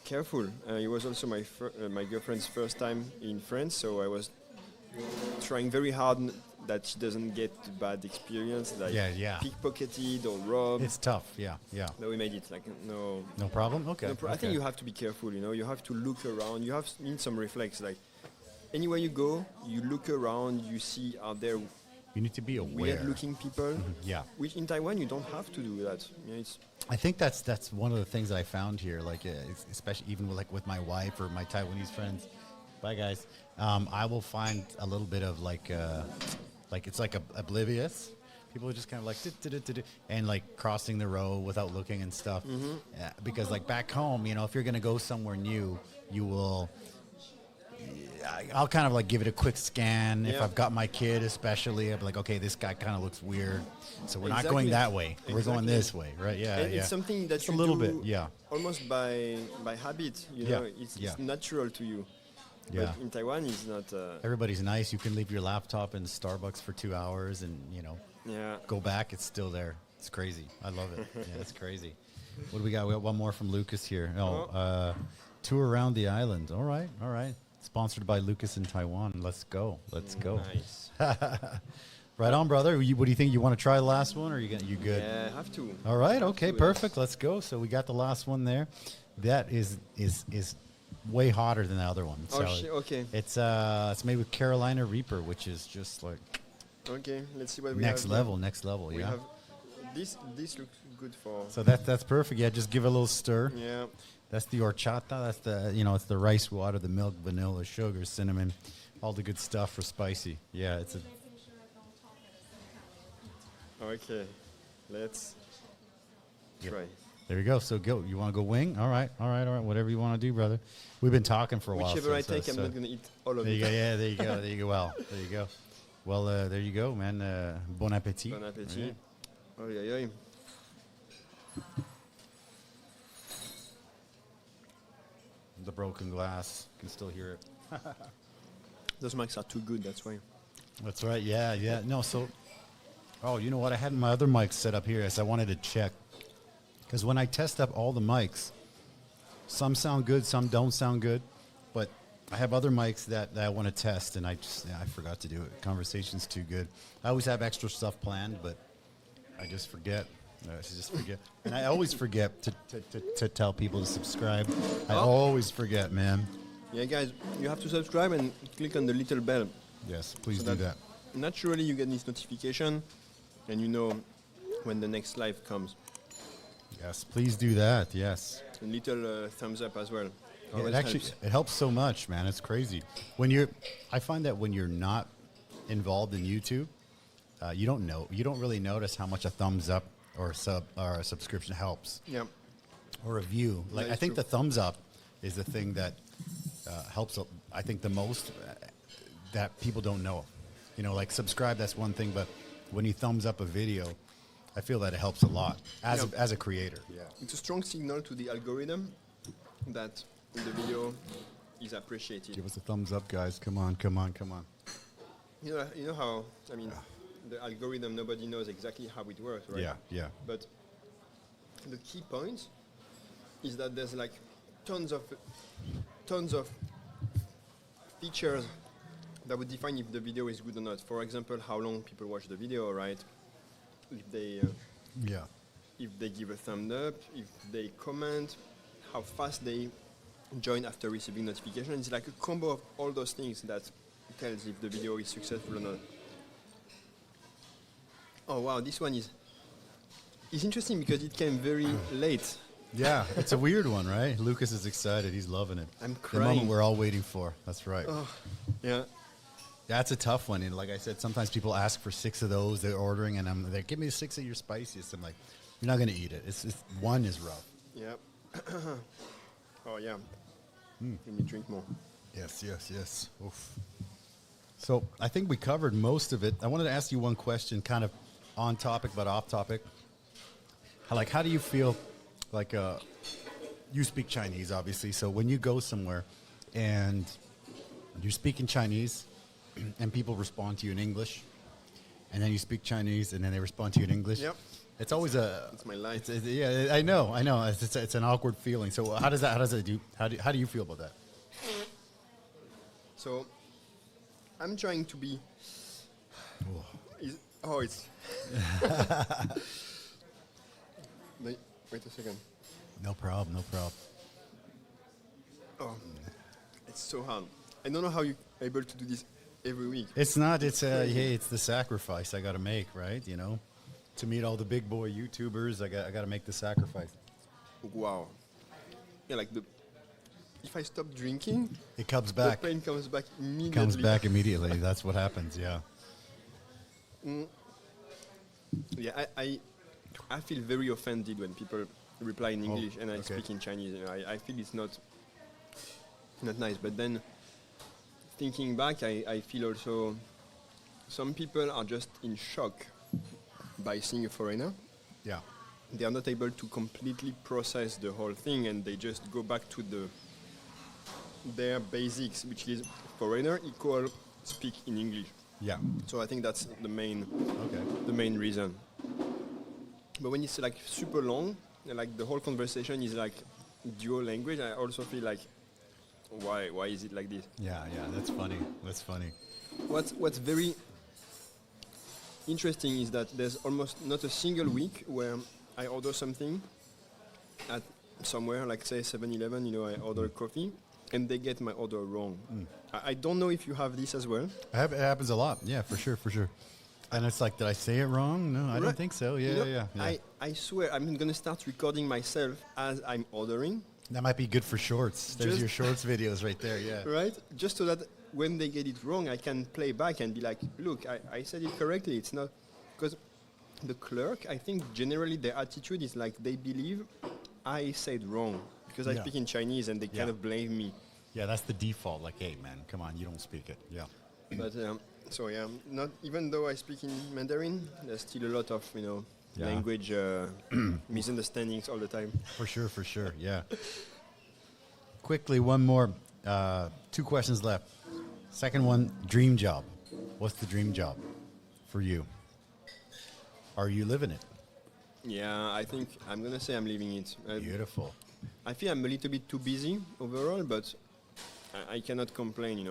careful. It was also my girlfriend's first time in France, so I was trying very hard that she doesn't get bad experience, like pickpocketed or robbed. It's tough, yeah. But we made it, like no problem. Okay. I think you have to be careful. You have to look around. You need some reflex. Like anywhere you go, you look around. You see, are there? You need to be aware. Weird-looking people. Yeah. Which in Taiwan you don't have to do that. I think that's one of the things that I found here. Like especially even with my wife or my Taiwanese friends. Bye guys. I will find a little bit of like it's like oblivious. People are just kind of like and like crossing the road without looking and stuff. Mm-hmm. Because like back home, if you're gonna go somewhere new, you will. I'll kind of like give it a quick scan. If I've got my kid, especially, I'll be like, okay, this guy kind of looks weird, so we're not going that way. We're going this way, right? Yeah, and it's something that it's you a little do bit, almost by habit. It's natural to you. Yeah. But in Taiwan, it's not. Everybody's nice. You can leave your laptop in Starbucks for 2 hours and, go back. It's still there. It's crazy. I love it. Yeah, it's crazy. What do we got? We got one more from Lucas here. Tour around the island. All right. Sponsored by Lucas in Taiwan. Let's go. Nice. Right on, brother. What do you think? You want to try the last one, or you good? Yeah, I have to. All right. Okay. Perfect. Let's go. So we got the last one there. That is way hotter than the other one. Oh, So okay. it's made with Carolina Reaper, which is just like Okay, let's see what we next have. level, next level. We Yeah. have this looks good for. So that's perfect. Yeah, just give it a little stir. Yeah. That's the horchata. That's the it's the rice water, the milk, vanilla, sugar, cinnamon, all the good stuff for spicy. Yeah, it's a. Okay, let's try. There you go. So go. You want to go wing? All right. Whatever you want to do, brother. We've been talking for a while. Whichever I take, I'm not going to eat all of there it. you go. Yeah, there you go. There you go. Well, there you go. Well, there you go, man. Bon appétit. Bon appétit. Yeah. Oy, oy, oy. The broken glass. You can still hear it. Those mics are too good, that's why. That's right. Yeah. No, so. Oh, you know what? I had my other mics set up here, so I wanted to check. Because when I test up all the mics, some sound good, some don't sound good. But I have other mics that I want to test, and I forgot to do it. Conversation's too good. I always have extra stuff planned, but I just forget. And I always forget to tell people to subscribe. I always forget, man. Yeah, guys, you have to subscribe and click on the little bell. Yes, please So do that. Naturally, you get this notification, and you know when the next live comes. Yes, please do that. Yes. A little thumbs up as well. Yeah, Always it actually helps. it helps so much, man. It's crazy. I find that when you're not involved in YouTube, you don't really notice how much a thumbs up or a subscription helps. Yeah. Or a view. Like, That I is think true. the thumbs up is the thing that helps. I think the most that people don't know. Like subscribe. That's one thing, but when you thumbs up a video, I feel that it helps a lot as a creator. Yeah. It's a strong signal to the algorithm that the video is appreciated. Give us a thumbs up, guys. Come on. You know how, I mean, the algorithm, nobody knows exactly how it works, right? Yeah. But the key point is that there's like tons of features that would define if the video is good or not. For example, how long people watch the video, right? If they give a thumb up, if they comment, how fast they join after receiving notification. It's like a combo of all those things that tells if the video is successful or not. Oh wow, this one is interesting because it came very late. Yeah, it's a weird one, right? Lucas is excited. He's loving it. I'm The crying. moment we're all waiting for. That's right. Oh, yeah. That's a tough one. And like I said, sometimes people ask for 6 of those. They're ordering, and I'm like, give me 6 of your spiciest. I'm like, you're not going to eat it. It's one is rough. Yeah. Oh yeah. Let me drink more. Yes. Oof. So I think we covered most of it. I wanted to ask you one question, kind of on topic but off topic. How do you feel? Like you speak Chinese, obviously. So when you go somewhere and you speak in Chinese, and people respond to you in English, and then you speak Chinese, and then they respond to you in English. Yep. It's always It's my life. yeah, I know. It's an awkward feeling. So how does that do? How do you feel about that? So I'm trying to be. It's. Wait a second. No problem. Oh, it's so hard. I don't know how you're able to do this every week. It's not. It's it's the sacrifice I got to make, right? To meet all the big boy YouTubers, I got to make the sacrifice. Wow. Yeah, if I stop drinking, It comes back. the pain comes back immediately. That's what happens. Yeah. Yeah, I feel very offended when people reply in English and I okay. speak in Chinese. I feel it's not nice. But then, thinking back, I feel also some people are just in shock by seeing a foreigner. Yeah. They are not able to completely process the whole thing, and they just go back to their basics, which is foreigner equal speak in English. Yeah. So I think that's the main reason. But when it's like super long, like the whole conversation is like dual language, I also feel like, why is it like this? Yeah. That's funny. What's very interesting is that there's almost not a single week where I order something at somewhere, like say 7-Eleven, I order coffee, and they get my order wrong. I don't know if you have this as well. It happens a lot. Yeah, for sure. And it's like, did I say it wrong? No, I don't think so. Yeah. I swear, I'm going to start recording myself as I'm ordering. That might be good for shorts. There's your shorts videos right there, yeah. Right? Just so that when they get it wrong, I can play back and be like, look, I said it correctly. It's not... Because the clerk, I think generally their attitude is like they believe I said wrong. Because I speak in Chinese and they kind of blame me. Yeah, that's the default. Like, hey, man, come on, you don't speak it. Yeah. But, not even though I speak in Mandarin, there's still a lot of, language misunderstandings all the time. For sure, yeah. Quickly, one more. 2 questions left. Second one, dream job. What's the dream job for you? Are you living it? Yeah, I think I'm going to say I'm living it. Beautiful. I feel I'm a little bit too busy overall, but I cannot complain,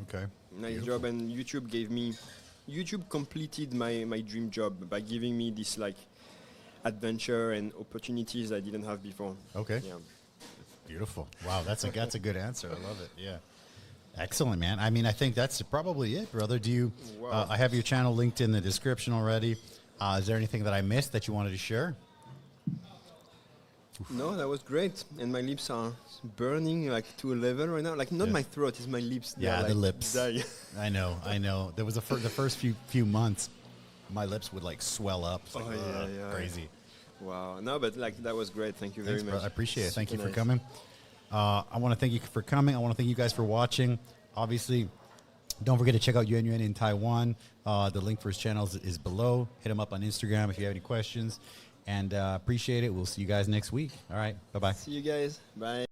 Okay. Nice job, and YouTube completed my dream job by giving me this adventure and opportunities I didn't have before. Okay. Yeah. Beautiful. Wow, that's a good answer. I love it. Yeah. Excellent, man. I mean, I think that's probably it, brother. Do you? Wow. I have your channel linked in the description already. Is there anything that I missed that you wanted to share? No, that was great, and my lips are burning to a level right now. Not my throat, it's my lips. Yeah, the lips. Die. I know. There was the first few months, my lips would swell up. It's crazy. Wow. No, but that was great. Thank you very much. Bro. I appreciate it. Thank you Super for coming. I want to thank you for coming. I want to thank you guys for watching. Obviously, don't forget to check out Yuan Yuan in Taiwan. The link for his channel is below. Hit him up on Instagram if you have any questions. And appreciate it. We'll see you guys next week. All right. Bye-bye. See you guys. Bye.